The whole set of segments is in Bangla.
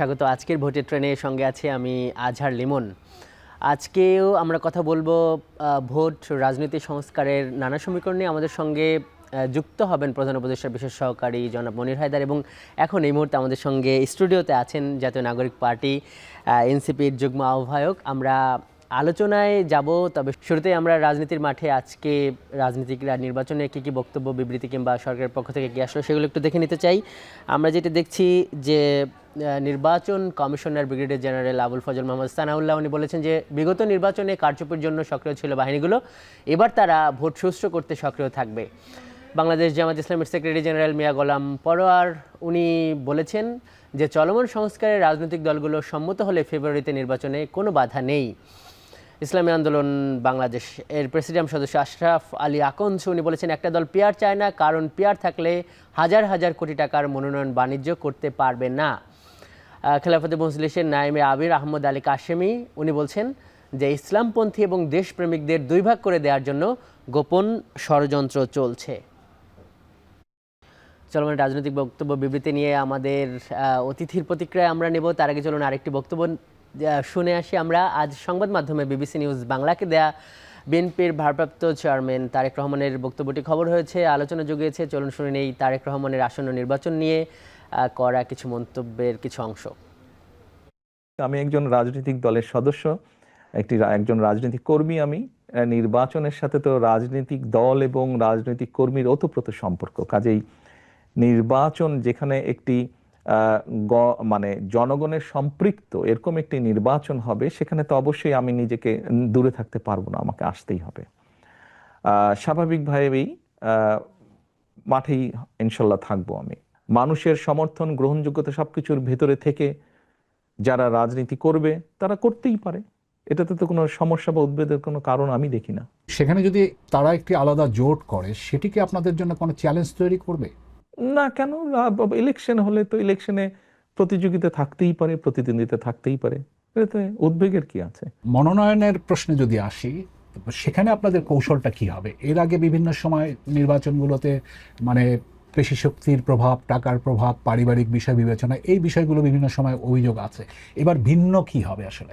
স্বাগত আজকের ভোটের ট্রেনের সঙ্গে আছে আমি আজহার লিমন। আজকেও আমরা কথা বলবো ভোট রাজনীতি সংস্কারের নানা সমীকরণ নিয়ে। আমাদের সঙ্গে যুক্ত হবেন প্রধান উপদেষ্টার বিশেষ সহকারী জনাব মনির হায়দার, এবং এখন এই মুহূর্তে আমাদের সঙ্গে স্টুডিওতে আছেন জাতীয় নাগরিক পার্টি এনসিপির যুগ্ম আহ্বায়ক। আমরা আলোচনায় যাব, তবে শুরুতেই আমরা রাজনীতির মাঠে আজকে রাজনীতিকরা নির্বাচনে কী কী বক্তব্য, বিবৃতি কিংবা সরকারের পক্ষ থেকে কী আসলো সেগুলো একটু দেখে নিতে চাই। আমরা যেটা দেখছি যে নির্বাচন commissioner brigadier general Abul Fazal Mohammad Sanaullah উনি বলেছেন যে বিগত নির্বাচনে কারচুপির জন্য সক্রিয় ছিল বাহিনীগুলো, এবার তারা ভোট সুষ্ঠু করতে সক্রিয় থাকবে। বাংলাদেশ জামাত ইসলামের সেক্রেটারি জেনারেল মিয়া গোলাম পরোয়ার উনি বলেছেন যে চলমান সংস্কারে রাজনৈতিক দলগুলো সম্মত হলে ফেব্রুয়ারিতে নির্বাচনে কোনো বাধা নেই। ইসলামী আন্দোলন বাংলাদেশ এর প্রেসিডিয়াম সদস্য আশরাফ আলী আকন্দ উনি বলেছেন একটা দল পিআর চায় না, কারণ পিআর থাকলে হাজার হাজার কোটি টাকার মনোনয়ন বাণিজ্য করতে পারবে না। খেলাফতে মজলিসের নায়েবে আবির আহমদ আলী কাশেমি উনি বলছেন যে ইসলামপন্থী এবং দেশপ্রেমিকদের দুই ভাগ করে দেওয়ার জন্য গোপন ষড়যন্ত্র চলছে। চলমান রাজনৈতিক বক্তব্য বিবৃতি নিয়ে আমাদের অতিথির প্রতিক্রিয়া আমরা নেব। তার আগে চলুন আরেকটি বক্তব্য শুনে আসি আমরা। আজ সংবাদ মাধ্যমে বিবিসি নিউজ বাংলাকে দেয়া বিএনপির ভারপ্রাপ্ত চেয়ারম্যান তারেক রহমানের বক্তব্যটি খবর হয়েছে, আলোচনা জুগিয়েছে। চলুন শুনে নেই তারেক রহমানের আসন্ন নির্বাচন নিয়ে করা কিছু মন্তব্যের কিছু অংশ। আমি একজন রাজনৈতিক দলের সদস্য, একজন রাজনৈতিক কর্মী। আমি নির্বাচনের সাথে তো রাজনৈতিক দল এবং রাজনৈতিক কর্মীর ওতপ্রোত সম্পর্ক। কাজেই নির্বাচন যেখানে একটি মানে জনগণের সম্পৃক্ত এরকম একটি নির্বাচন হবে, সেখানে তো অবশ্যই আমি নিজেকে দূরে থাকতে পারবো না, আমাকে আসতেই হবে। স্বাভাবিকভাবেই মাঠেই ইনশাল্লাহ থাকবো। আমি মানুষের সমর্থন, গ্রহণযোগ্যতা সবকিছুর ভেতরে থেকে যারা রাজনীতি করবে তারা করতেই পারে, এটাতে তো কোনো সমস্যা বা উদ্বেগের কোনো কারণ আমি দেখি না। সেখানে যদি তারা একটি আলাদা জোট করে, সেটি কি আপনাদের জন্য কোনো চ্যালেঞ্জ তৈরি করবে? না, কেন? ইলেকশন হলে তো ইলেকশনে প্রতিযোগিতা থাকতেই পারে, প্রতিদ্বন্দ্বিতা থাকতেই পারে, এতে উদ্বেগের কি আছে? মনোনয়নের প্রশ্নে যদি আসি, সেখানে আপনাদের কৌশলটা কি হবে? এর আগে বিভিন্ন সময় নির্বাচনগুলোতে মানে পেশি শক্তির প্রভাব, টাকার প্রভাব, পারিবারিক বিষয় বিবেচনা, এই বিষয়গুলো বিভিন্ন সময় অভিযোগ আছে। এবার ভিন্ন কি হবে আসলে?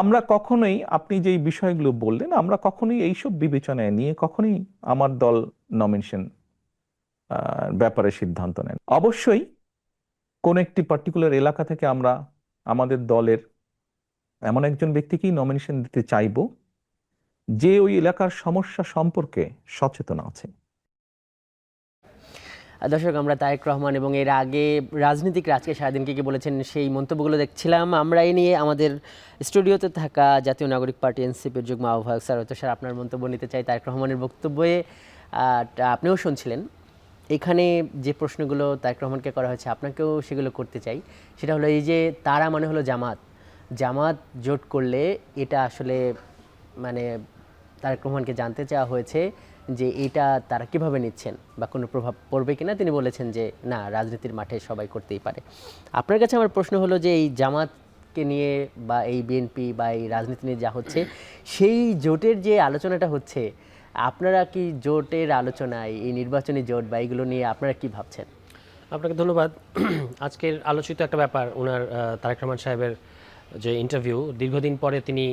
আমরা কখনোই, আপনি যেই বিষয়গুলো বললেন, আমরা কখনোই এইসব বিবেচনায় নিয়ে কখনোই আমার দল নমিনেশন ব্যাপারে সিদ্ধান্ত নেন। অবশ্যই কোন একটি পার্টিকুলার এলাকা থেকে আমরা আমাদের দলের এমন একজন ব্যক্তিকেই নমিনেশন দিতে চাইব যে ওই এলাকার সমস্যা সম্পর্কে সচেতন আছে। দর্শক, আমরা তারেক রহমান এবং এর আগে রাজনীতিকরা আজকে সারাদিন কী বলেছেন সেই মন্তব্যগুলো দেখছিলাম। আমরা এই নিয়ে আমাদের স্টুডিওতে থাকা জাতীয় নাগরিক পার্টি এনসিপির যুগ্ম আহ্বায়ক স্যার আপনার মন্তব্য নিতে চাই। তারেক রহমানের বক্তব্যে আপনিও শুনছিলেন, এখানে যে প্রশ্নগুলো তারেক রহমানকে করা হয়েছে আপনাকেও সেগুলো করতে চাই। সেটা হলো এই যে তারা মানে হলো জামাত জোট করলে এটা আসলে মানে তারেক রহমানকে জানতে চাওয়া হয়েছে যে এটা তারা কিভাবে নিচ্ছেন বা কোনো প্রভাব পড়বে কিনা। তিনি বলেছেন যে না, রাজনীতির মাঠে সবাই করতেই পারে। আপনার কাছে আমার প্রশ্ন হলো যে এই জামাতকে নিয়ে বা এই বিএনপি বা এই রাজনীতি নিয়ে যা হচ্ছে, সেই জোটের যে আলোচনাটা হচ্ছে, আপনারা কি জোটের আলোচনায় এই নির্বাচনী জোট বা এইগুলো নিয়ে আপনারা কি ভাবছেন? আপনাকে ধন্যবাদ। আজকের আলোচিত একটা ব্যাপার, ওনার তারেক রহমান সাহেবের যে ইন্টারভিউ, দীর্ঘদিন পরে তিনি,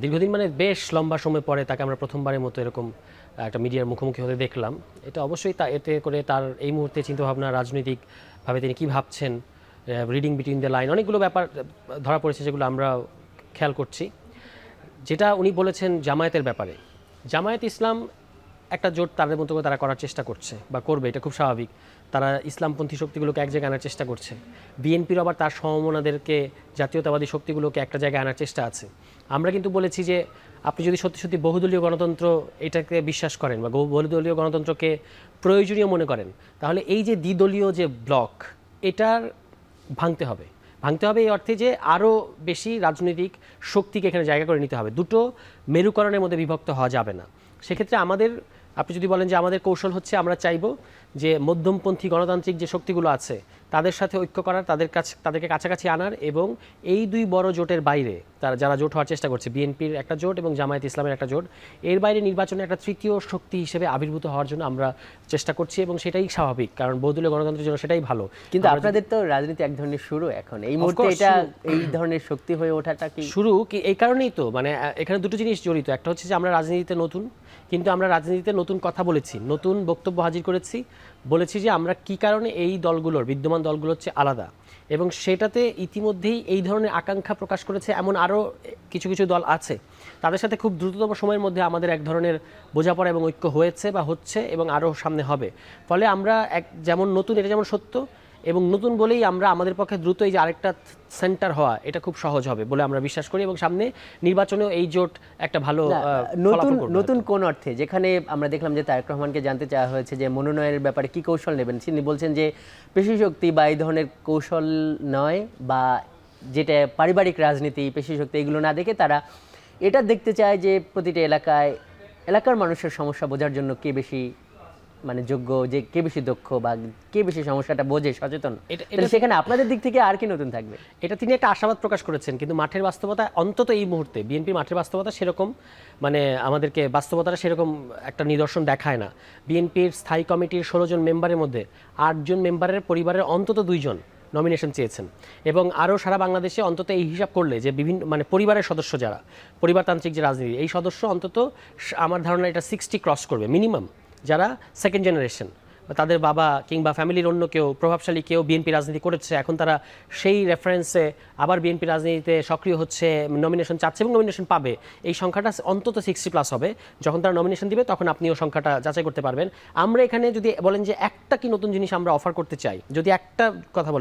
দীর্ঘদিন মানে বেশ লম্বা সময় পরে তাকে আমরা প্রথমবারের মতো এরকম একটা মিডিয়ার মুখোমুখি হতে দেখলাম। এটা অবশ্যই এতে করে তার এই মুহূর্তে চিন্তাভাবনা, রাজনৈতিকভাবে তিনি কী ভাবছেন, রিডিং বিটুইন দ্য লাইন, অনেকগুলো ব্যাপার ধরা পড়েছে যেগুলো আমরা খেয়াল করছি। যেটা উনি বলেছেন জামায়াতের ব্যাপারে, জামায়াত ইসলাম একটা জোট তাদের মতো করে তারা করার চেষ্টা করছে বা করবে, এটা খুব স্বাভাবিক। তারা ইসলামপন্থী শক্তিগুলোকে এক জায়গায় আনার চেষ্টা করছে। বিএনপির আবার তার সমমনাদেরকে, জাতীয়তাবাদী শক্তিগুলোকে একটা জায়গায় আনার চেষ্টা আছে। আমরা কিন্তু বলেছি যে আপনি যদি সত্যি সত্যি বহুদলীয় গণতন্ত্র এটাকে বিশ্বাস করেন বা বহুদলীয় গণতন্ত্রকে প্রয়োজনীয় মনে করেন, তাহলে এই যে দ্বিদলীয় যে ব্লক, এটার ভাঙতে হবে এই অর্থে যে আরও বেশি রাজনৈতিক শক্তিকে এখানে জায়গা করে নিতে হবে। দুটো মেরুকরণের মধ্যে বিভক্ত হওয়া যাবে না। সেক্ষেত্রে আমাদের, আপনি যদি বলেন যে আমাদের কৌশল হচ্ছে, আমরা চাইব যে মধ্যমপন্থী গণতান্ত্রিক যে শক্তিগুলো আছে তাদের সাথে ঐক্য করার, তাদেরকে কাছাকাছি আনার, এবং এই দুই বড় জোটের বাইরে যারা জোট হওয়ার চেষ্টা করছে, বিএনপির একটা জোট এবং জামায়াত ইসলামের একটা জোট, এর বাইরে নির্বাচনে একটা তৃতীয় শক্তি হিসেবে আবির্ভূত হওয়ার জন্য আমরা চেষ্টা করছি, এবং সেটাই স্বাভাবিক, কারণ বহুদলীয় গণতন্ত্রের জন্য সেটাই ভালো। কিন্তু আপনাদের তো রাজনীতি এক ধরনের শুরু এখন, এই মুহূর্তে এটা এই ধরনের শক্তি হয়ে ওঠাটা কি শুরু কি এই কারণেই তো, মানে এখানে দুটো জিনিস জড়িত। একটা হচ্ছে যে আমরা রাজনীতিতে নতুন, কিন্তু আমরা রাজনীতিতে নতুন কথা বলেছি, নতুন বক্তব্য হাজির করেছি, বলেছি যে আমরা কি কারণে এই দলগুলোর, বিদ্যমান দলগুলোর চেয়ে আলাদা, এবং সেটাতে ইতিমধ্যেই এই ধরনের আকাঙ্ক্ষা প্রকাশ করেছে এমন আরও কিছু কিছু দল আছে। তাদের সাথে খুব দ্রুততম সময়ের মধ্যে আমাদের এক ধরনের বোঝাপড়া এবং ঐক্য হয়েছে বা হচ্ছে, এবং আরও সামনে হবে। ফলে আমরা যেমন নতুন, এটা যেমন সত্য, এবং নতুন বলেই আমরা আমাদের পক্ষে দ্রুত এই যে আরেকটা সেন্টার হওয়া, এটা খুব সহজ হবে বলে আমরা বিশ্বাস করি, এবং সামনে নির্বাচনেও এই জোট একটা ভালো নতুন কোন অর্থে, যেখানে আমরা দেখলাম যে তারেক রহমানকে জানতে চাওয়া হয়েছে যে মনোনয়নের ব্যাপারে কি কৌশল নেবেন, তিনি বলছেন যে পেশি শক্তি বা এই ধরনের কৌশল নয়, বা যেটা পারিবারিক রাজনীতি, পেশি শক্তি, এগুলো না দেখে তারা এটা দেখতে চায় যে প্রতিটি এলাকার মানুষের সমস্যা বোঝার জন্য কে বেশি মানে যোগ্য, যে কে বেশি দক্ষ বা কে বেশি সমস্যাটা বোঝে, সচেতন। সেখানে আপনাদের দিক থেকে আর কি নতুন থাকবে? এটা তিনি একটা আশাবাদ প্রকাশ করেছেন, কিন্তু মাঠের বাস্তবতা, অন্তত এই মুহূর্তে বিএনপির মাঠের বাস্তবতা সেরকম, মানে আমাদেরকে বাস্তবতাটা সেরকম একটা নিদর্শন দেখায় না। বিএনপির স্থায়ী কমিটির 16 জন মেম্বারের মধ্যে 8 জন মেম্বারের পরিবারের অন্তত 2 জন নমিনেশন চেয়েছেন, এবং আরও সারা বাংলাদেশে অন্তত এই হিসাব করলে যে বিভিন্ন মানে পরিবারের সদস্য যারা, পরিবারতান্ত্রিক যে রাজনীতি, এই সদস্য অন্তত আমার ধারণা এটা 60 ক্রস করবে মিনিমাম, যারা সেকেন্ড জেনারেশন, তাদের বাবা কিংবা ফ্যামিলির অন্য কেউ, প্রভাবশালী কেউ বিএনপি রাজনীতি করেছে, এখন তারা সেই রেফারেন্সে আবার বিএনপি রাজনীতিতে সক্রিয় হচ্ছে, নমিনেশন চাচ্ছে এবং নমিনেশন পাবে। এই সংখ্যাটা অন্তত 60+ হবে। যখন তারা নমিনেশন দিবে তখন আপনিও সংখ্যাটা যাচাই করতে পারবেন। আমরা এখানে যদি বলেন যে একটা কি নতুন জিনিস আমরা অফার করতে চাই, যদি একটা কথা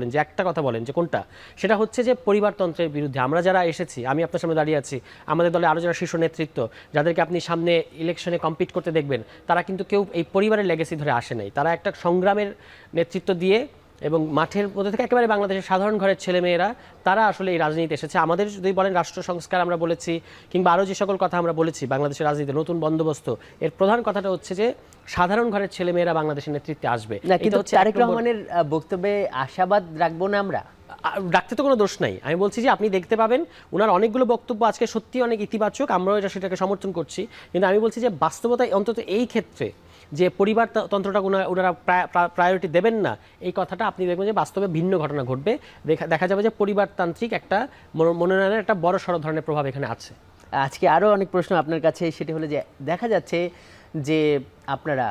বলেন যে কোনটা, সেটা হচ্ছে যে পরিবারতন্ত্রের বিরুদ্ধে আমরা যারা এসেছি, আমি আপনার সামনে দাঁড়িয়ে আছি, আমাদের দলে আরও যারা শীর্ষ নেতৃত্ব, যাদেরকে আপনি সামনে ইলেকশনে কম্পিট করতে দেখবেন, তারা কিন্তু কেউ এই পরিবারের লেগেসি ধরে আসে নাই। তারা একটা সংগ্রামের নেতৃত্ব দিয়ে এবং মাঠের মধ্যে থেকে একেবারে বাংলাদেশের সাধারণ ঘরের ছেলেমেয়েরা তারা আসলে এই রাজনীতিতে এসেছে। আমাদের যদি বলেন রাষ্ট্র সংস্কার আমরা বলেছি, কিংবা আরও যে সকল কথা আমরা বলেছি বাংলাদেশের রাজনীতিতে নতুন বন্দোবস্ত, এর প্রধান কথাটা হচ্ছে যে সাধারণ ঘরের ছেলেমেয়েরা বাংলাদেশের নেতৃত্বে আসবে। কিন্তু তারেক রহমানের বক্তব্যে আশাবাদ রাখবো না আমরা? রাখতে তো কোনো দোষ নাই। আমি বলছি যে আপনি দেখতে পাবেন ওনার অনেকগুলো বক্তব্য আজকে সত্যি অনেক ইতিবাচক, আমরাও সেটাকে সমর্থন করছি, কিন্তু আমি বলছি যে বাস্তবতায় অন্তত এই ক্ষেত্রে যে পরিবারতন্ত্রটা ওনারা প্রায়োরিটি দেবেন না, এই কথাটা আপনি দেখবেন যে বাস্তবে ভিন্ন ঘটনা ঘটবে। দেখা যাবে যে পরিবারতান্ত্রিক একটা মনোনয়নের একটা বড় সড় ধরনের প্রভাব এখানে আছে। আজকে আরও অনেক প্রশ্ন আপনার কাছে, সেটা হলো যে দেখা যাচ্ছে যে আপনারা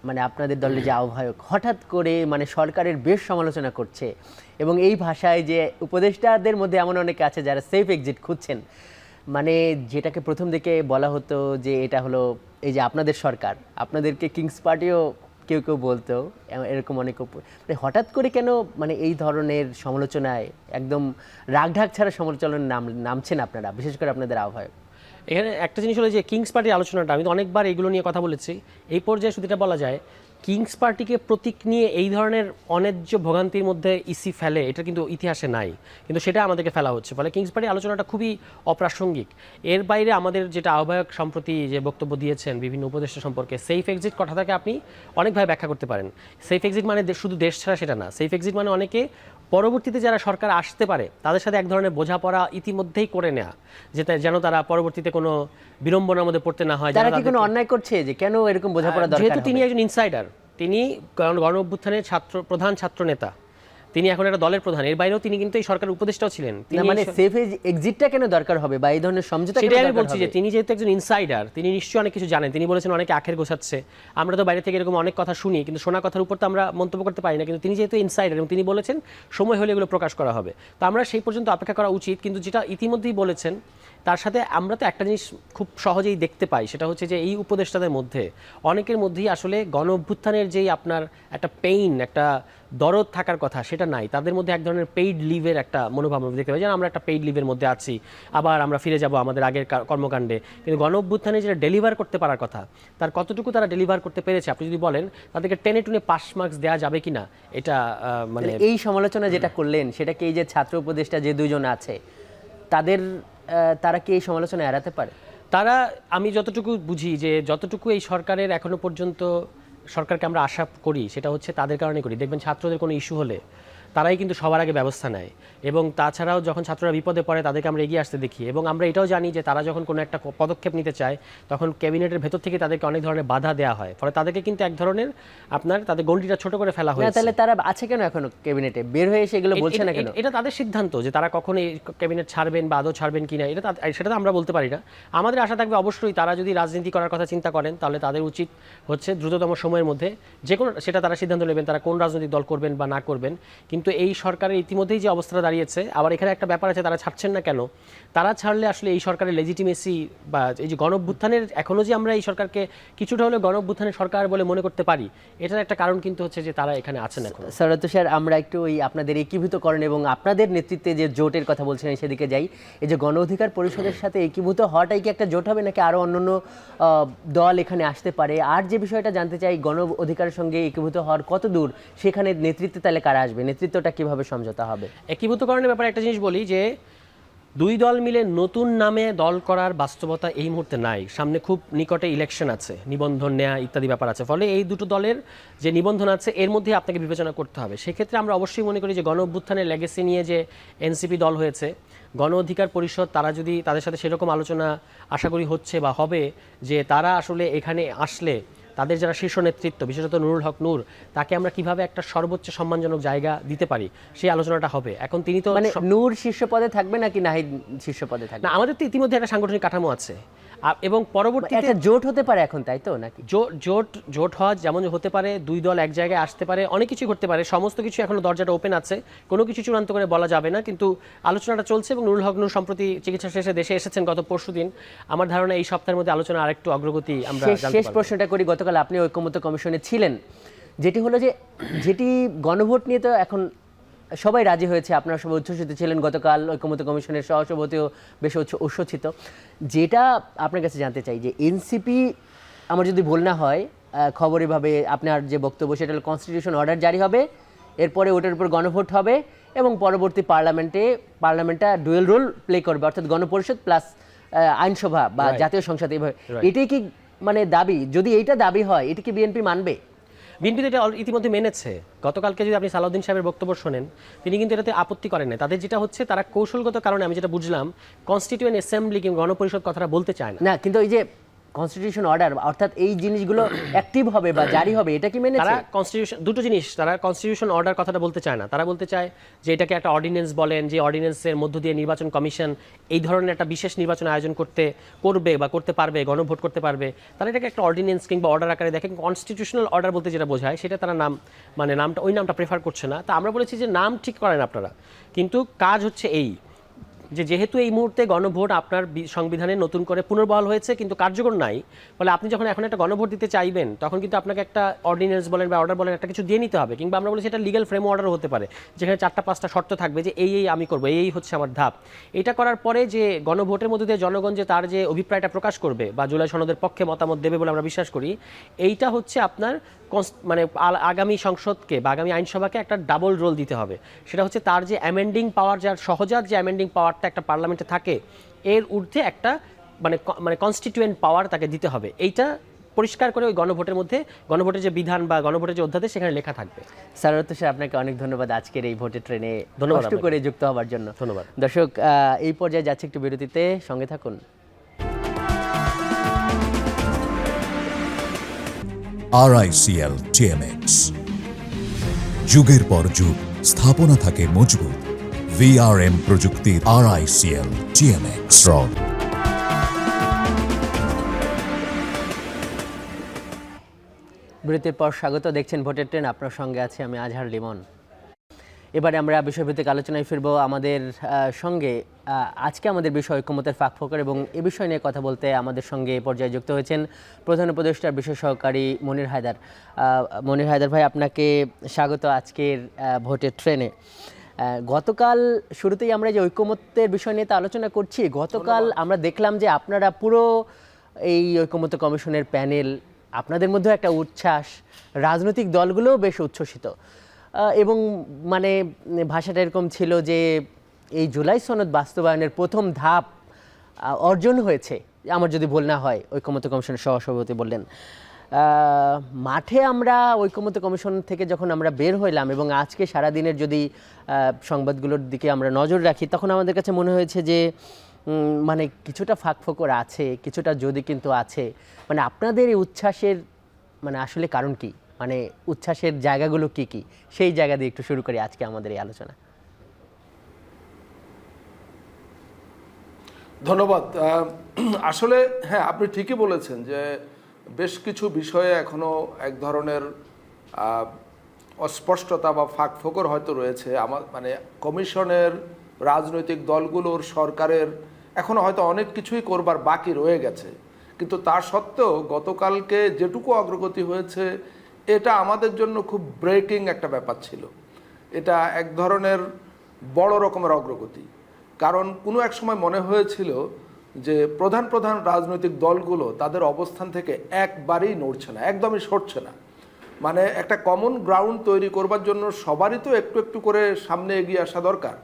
মানে আপনাদের দলের যে আহ্বায়ক হঠাৎ করে মানে সরকারের বেশ সমালোচনা করছে, এবং এই ভাষায় যে উপদেষ্টাদের মধ্যে এমন অনেকে আছে যারা সেফ এক্সিট খুঁজছেন, মানে যেটাকে প্রথম দিকে বলা হতো যে এটা হলো এই যে আপনাদের সরকার, আপনাদেরকে কিংস পার্টিও কেউ কেউ বলতো, এরকম অনেক হঠাৎ করে কেন মানে এই ধরনের সমালোচনায় একদম রাগঢাক ছাড়া সমালোচনার নামছেন আপনারা, বিশেষ করে আপনাদের আহ্বায়ক? এখানে একটা জিনিস হলো যে কিংস পার্টির আলোচনাটা, আমি তো অনেকবার এগুলো নিয়ে কথা বলেছি, এই পর্যায়ে শুধু এটা বলা যায় কিংস পার্টিকে প্রতীক নিয়ে এই ধরনের অন্যায্য ভোগান্তির মধ্যে ইসি ফেলে, এটা কিন্তু ইতিহাসে নাই, কিন্তু সেটা আমাদেরকে ফেলা হচ্ছে। ফলে কিংস পার্টির আলোচনাটা খুবই অপ্রাসঙ্গিক। এর বাইরে আমাদের যেটা আহ্বায়ক সম্প্রতি যে বক্তব্য দিয়েছেন বিভিন্ন উপদেষ্টা সম্পর্কে, সেফ এক্সিট কথাটাকে আপনি অনেকভাবে ব্যাখ্যা করতে পারেন। সেফ এক্সিট মানে শুধু দেশ ছাড়া সেটা না, সেফ এক্সিট মানে অনেকে পরবর্তীতে যারা সরকার আসতে পারে তাদের সাথে এক ধরনের বোঝাপড়া ইতিমধ্যেই করে নেওয়া, যেন তারা পরবর্তীতে কোনো বিড়ম্বনার মধ্যে পড়তে না হয়। তারা কি কোনো অন্যায় করছে যে কেন এরকম বোঝাপড়া দরকার? যেহেতু তিনি একজন ইনসাইডার, তিনি গণ অভ্যুত্থানের প্রধান ছাত্র নেতা, তিনি এখন একটা দলের প্রধান, এর বাইরেও তিনি কিন্তু এই সরকারের উপদেষ্টাও ছিলেন। মানে সেফ এক্সিটটা কেন দরকার হবে বা এই ধরনের সমঝোতা কেন সেটাই আমি দরকার বলছি হবে? যে তিনি যেহেতু একজন ইনসাইডার, তিনি নিশ্চয়ই অনেক কিছু জানেন। তিনি বলেছেন অনেকে আখের গোছাচ্ছে, আমরা তো বাইরে থেকে এরকম অনেক কথা শুনি, কিন্তু শোনা কথার উপর তো আমরা মন্তব্য করতে পারি না, কিন্তু তিনি যেহেতু ইনসাইডার এবং তিনি বলেছেন সময় হলে এগুলো প্রকাশ করা হবে, তো আমরা সেই পর্যন্ত অপেক্ষা করা উচিত। কিন্তু যেটা ইতিমধ্যেই বলেছেন তার সাথে আমরা তো একটা জিনিস খুব সহজেই দেখতে পাই, সেটা হচ্ছে যে এই উপদেষ্টাদের মধ্যে অনেকের মধ্যেই আসলে গণ অভ্যুত্থানের যেই আপনার একটা পেইন, একটা দরদ থাকার কথা সেটা নাই। তাদের মধ্যে এক ধরনের পেইড লিভের একটা মনোভাব আমরা দেখতে পাই, যেন আমরা একটা পেইড লিভের মধ্যে আছি, আবার আমরা ফিরে যাব আমাদের আগের কর্মকাণ্ডে। কিন্তু গণ অভ্যুত্থানে যেটা ডেলিভার করতে পারার কথা, তার কতটুকু তারা ডেলিভার করতে পেরেছে আপনি যদি বলেন, তাদেরকে টেনে টুনে পাস মার্কস দেওয়া যাবে কিনা, এটা মানে এই সমালোচনা যেটা করলেন সেটা কি এই যে ছাত্র উপদেষ্টা যে দুজন আছে তারা কি এই সমালোচনা এড়াতে পারে? তারা, আমি যতটুকু বুঝি যে যতটুকু এই সরকারের এখনো পর্যন্ত সরকারকে আমরা আশা করি সেটা হচ্ছে তাদের কারণে করি। দেখবেন ছাত্রদের কোনো ইস্যু হলে তারাই কিন্তু সবার আগে ব্যবস্থা নেয়, এবং তাছাড়াও যখন ছাত্ররা বিপদে পড়ে তাদেরকে আমরা এগিয়ে আসতে দেখি, এবং আমরা এটাও জানি যে তারা যখন কোনো একটা পদক্ষেপ নিতে চায় তখন ক্যাবিনেটের ভেতর থেকে তাদেরকে অনেক ধরনের বাধা দেওয়া হয়, ফলে তাদেরকে কিন্তু এক ধরনের আপনার তাদের গণ্ডিটা ছোট করে ফেলা না হয়েছে। তাহলে তারা আছে কেন এখনো ক্যাবিনেটে? বের হয়ে এসে এগুলো বলছে না কেন? এটা তাদের সিদ্ধান্ত যে তারা কখন এই ক্যাবিনেট ছাড়বেন বা আদৌ ছাড়বেন কিনা, সেটা তো আমরা বলতে পারি না। আমাদের আশা থাকবে অবশ্যই তারা যদি রাজনীতি করার কথা চিন্তা করেন তাহলে তাদের উচিত হচ্ছে দ্রুততম সময়ের মধ্যে যে কোনো সেটা তারা সিদ্ধান্ত নেবেন তারা কোন রাজনৈতিক দল করবেন বা না করবেন। কিন্তু এই সরকারের ইতিমধ্যেই যে অবস্থাটা দাঁড়িয়েছে, আবার এখানে একটা ব্যাপার আছে, তারা ছাড়ছেন না কেন? তারা ছাড়লে আসলে এই সরকারের লেজিটিমেসি বা এই যে গণঅভ্যুত্থানের, এখনও যে আমরা এই সরকারকে কিছুটা হলেও গণঅভ্যুত্থানের সরকার বলে মনে করতে পারি, এটার একটা কারণ কিন্তু হচ্ছে যে তারা এখানে আছেন এখন। সৈয়দ স্যার, আমরা একটু ওই আপনাদের একীভূতকরণ এবং আপনাদের নেতৃত্বে যে জোটের কথা বলছিলেন সেদিকে যাই। এই যে গণ অধিকার পরিষদের সাথে একীভূত হওয়াটাই কি একটা জোট হবে, নাকি আরও অন্যান্য দল এখানে আসতে পারে? আর যে বিষয়টা জানতে চাই, গণ অধিকারের সঙ্গে একীভূত হওয়ার কত দূর, সেখানে নেতৃত্বে তাহলে কারা আসবে, নেতৃত্বটা কিভাবে সমঝোতা হবে? একীভূতকরণের ব্যাপারে একটা জিনিস বলি যে দুই দল মিলে নতুন নামে দল করার বাস্তবতা এই মুহূর্তে নাই। সামনে খুব নিকটে ইলেকশন আছে, নিবন্ধন নেওয়া ইত্যাদি ব্যাপার আছে, ফলে এই দুটো দলের যে নিবন্ধন আছে এর মধ্যে আপনাকে বিবেচনা করতে হবে। সেক্ষেত্রে আমরা অবশ্যই মনে করি যে গণ অভ্যুত্থানের লেগেসি নিয়ে যে এনসিপি দল হয়েছে, গণ অধিকার পরিষদ, তারা যদি তাদের সাথে সেরকম আলোচনা আশা করি হচ্ছে বা হবে যে তারা আসলে এখানে আসলে তাদের যারা শীর্ষ নেতৃত্ব, বিশেষত নুরুল হক নূর, তাকে আমরা কিভাবে একটা সর্বোচ্চ সম্মানজনক জায়গা দিতে পারি সেই আলোচনাটা হবে। এখন তিনি তো মানে নূর শীর্ষ পদে থাকবে নাকি নাহিদ শীর্ষ পদে থাকবে? না, আমাদের তো ইতিমধ্যে একটা সাংগঠনিক কাঠামো আছে, এবং পরবর্তীতে একটা জোট হতে পারে এখন, তাই তো নাকি? জোট হওয়া যেমন হতে পারে, দুই দল এক জায়গায় আসতে পারে, অনেক কিছু করতে পারে, সমস্ত কিছু এখনো দরজাটা ওপেন আছে, কোনো কিছু চূড়ান্ত করে বলা যাবে না, কিন্তু আলোচনাটা চলছে। এবং নুরুল হক নূর সম্প্রতি চিকিৎসা শেষে দেশে এসেছেন গত পরশুদিন। আমার ধারণা এই সপ্তাহের মধ্যে আলোচনা আরেকটু অগ্রগতি আমরা জানতে শেষ পারবো। প্রশ্নটা করি, গতকাল আপনি ঐকমত্য কমিশনে ছিলেন, যেটি হলো যে যেটি গণভোট নিয়ে তো এখন সবাই রাজি হয়েছে, আপনারা সবাই উচ্ছ্বসিত ছিলেন, গতকাল ঐকমত্য কমিশনের সহসভাপতিও বেশ উচ্ছ্বসিত। যেটা আপনার কাছে জানতে চাই যে এনসিপি, আমার যদি ভুল না হয় খবরিভাবে আপনার যে বক্তব্য সেটা হলো কনস্টিটিউশন অর্ডার জারি হবে, এরপরে ওটার উপর গণভোট হবে এবং পরবর্তী পার্লামেন্টটা ডুয়েল রোল প্লে করবে, অর্থাৎ গণপরিষদ প্লাস আইনসভা বা জাতীয় সংসদ, এইভাবে। এটাই কি মানে দাবি? যদি এইটা দাবি হয়, এটা কি বিএনপি মানবে? বিএনপি তো এটা ইতিমধ্যে মেনেছে। গতকালকে যদি আপনি সালাউদ্দিন সাহেবের বক্তব্য শোনেন, তিনি কিন্তু এটাতে আপত্তি করেন না। তাদের যেটা হচ্ছে, তারা কৌশলগত কারণে, আমি যেটা বুঝলাম, কনস্টিটিউয়েন্ট অ্যাসেম্বলি কিংবা গণপরিষদ কথাটা বলতে চায় না। না, কিন্তু এই যে কনস্টিটিউশন অর্ডার, অর্থাৎ এই জিনিসগুলো অ্যাক্টিভ হবে বা জারি হবে, এটা কি মেনেছে? তারা কনস্টিটিউশন, দুটো জিনিস, তারা কনস্টিটিউশন অর্ডার কথাটা বলতে চায় না। তারা বলতে চায় যে এটাকে একটা অর্ডিন্যান্স বলেন, যে অর্ডিন্যান্সের মধ্য দিয়ে নির্বাচন কমিশন এই ধরনের একটা বিশেষ নির্বাচন আয়োজন করবে বা করতে পারবে, গণভোট করতে পারবে। তারা এটাকে একটা অর্ডিন্যান্স কিংবা অর্ডার আকারে দেখেন। কনস্টিটিউশনাল অর্ডার বলতে যেটা বোঝায় সেটা তারা ওই নামটা প্রেফার করছে না। তা আমরা বলেছি যে নাম ঠিক করেন আপনারা, কিন্তু কাজ হচ্ছে এই যে যেহেতু এই মুহূর্তে গণভোট আপনার সংবিধানে নতুন করে পুনর্বহাল হয়েছে কিন্তু কার্যকর নাই, ফলে আপনি যখন এখন একটা গণভোট দিতে চাইবেন তখন কিন্তু আপনাকে একটা অর্ডিন্যান্স বলেন বা অর্ডার বলেন, একটা কিছু দিয়ে নিতে হবে। কিংবা আমরা বলি সেটা লিগ্যাল ফ্রেম অর্ডারও হতে পারে, যেখানে 4-5টা শর্ত থাকবে যে এই আমি করবো, এই হচ্ছে আমার ধাপ। এটা করার পরে যে গণভোটের মধ্যে দিয়ে জনগণ যে তার যে অভিপ্রায়টা প্রকাশ করবে বা জুলাই সনদের পক্ষে মতামত দেবে বলে আমরা বিশ্বাস করি, এইটা হচ্ছে আপনার মানে আগামী সংসদকে বা আগামী আইনসভাকে একটা ডাবল রোল দিতে হবে। সেটা হচ্ছে তার যে অ্যামেন্ডিং পাওয়ার, যার সহজাত যে অ্যামেন্ডিং পাওয়ারটা একটা পার্লামেন্টে থাকে, এর ঊর্ধ্বে একটা মানে কনস্টিটিউয়েন্ট পাওয়ার তাকে দিতে হবে। এইটা পরিষ্কার করে ওই গণভোটের যে বিধান বা গণভোটের যে অধ্যাদেশ সেখানে লেখা থাকবে। সারোয়ার স্যার, আপনাকে অনেক ধন্যবাদ আজকের এই ভোটের ট্রেনে ধন্যবাদ কষ্ট করে যুক্ত হওয়ার জন্য। ধন্যবাদ। দর্শক, এই পর্যায়ে যাচ্ছে একটু বিরতিতে, সঙ্গে থাকুন। RICL TMX, যুগের পর যুগ স্থাপনা থাকে মজবুত। VRM প্রযুক্তির RICL TMX রড। বিরতির পর স্বাগত, দেখছেন ভোটের ট্রেন, আপনার সঙ্গে আছে আমি আজহার লিমন। এবারে আমরা বিষয়ভিত্তিক আলোচনায় ফিরব। আমাদের সঙ্গে আজকে আমাদের বিষয় ঐকমত্যের ফাঁকফোকর, এবং এ বিষয় নিয়ে কথা বলতে আমাদের সঙ্গে এই পর্যায়ে যুক্ত হয়েছেন প্রধান উপদেষ্টার বিশেষ সহকারী মনির হায়দার। মনির হায়দার ভাই, আপনাকে স্বাগত আজকের ভোটের ট্রেনে। গতকাল শুরুতেই আমরা যে ঐকমত্যের বিষয় নিয়ে আলোচনা করছি, গতকাল আমরা দেখলাম যে আপনারা পুরো এই ঐকমত্য কমিশনের প্যানেল, আপনাদের মধ্যে একটা উচ্ছ্বাস, রাজনৈতিক দলগুলোও বেশ উচ্ছ্বসিত, এবং মানে ভাষাটা এরকম ছিল যে এই জুলাই সনদ বাস্তবায়নের প্রথম ধাপ অর্জন হয়েছে, আমার যদি ভুল না হয়, ঐকমত্য কমিশনের সহসভাপতি বললেন। মাঠে আমরা ঐকমত্য কমিশন থেকে যখন আমরা বের হইলাম এবং আজকে সারাদিনের যদি সংবাদগুলোর দিকে আমরা নজর রাখি, তখন আমাদের কাছে মনে হয়েছে যে মানে কিছুটা ফাঁকফোকর আছে, কিছুটা যদি কিন্তু আছে। মানে আপনাদের এই উচ্ছ্বাসের মানে আসলে কারণ কি, মানে উচ্ছ্বাসের জায়গাগুলো কি কি, সেই জায়গা দিয়ে একটু শুরু করি আজকে আমাদের এই আলোচনা। ধন্যবাদ। আসলে হ্যাঁ, আপনি ঠিকই বলেছেন যে বেশ কিছু বিষয়ে এখনো এক ধরনের অস্পষ্টতা বা ফাঁকফোকর হয়তো রয়েছে। আমার মানে কমিশনের, রাজনৈতিক দলগুলোর, সরকারের এখনো হয়তো অনেক কিছুই করবার বাকি রয়ে গেছে। কিন্তু তা সত্ত্বেও গতকালকে যেটুকু অগ্রগতি হয়েছে এটা আমাদের জন্য খুব ব্রেকিং একটা ব্যাপার ছিল। এটা এক ধরনের বড় রকমের অগ্রগতি। কারণ কোনো এক সময় মনে হয়েছিল যে প্রধান প্রধান রাজনৈতিক দলগুলো তাদের অবস্থান থেকে একবারেই নড়ছে না, একদমই সরছে না। মানে একটা কমন গ্রাউন্ড তৈরি করবার জন্য সবারই তো একটু একটু করে সামনে এগিয়ে আসা দরকার।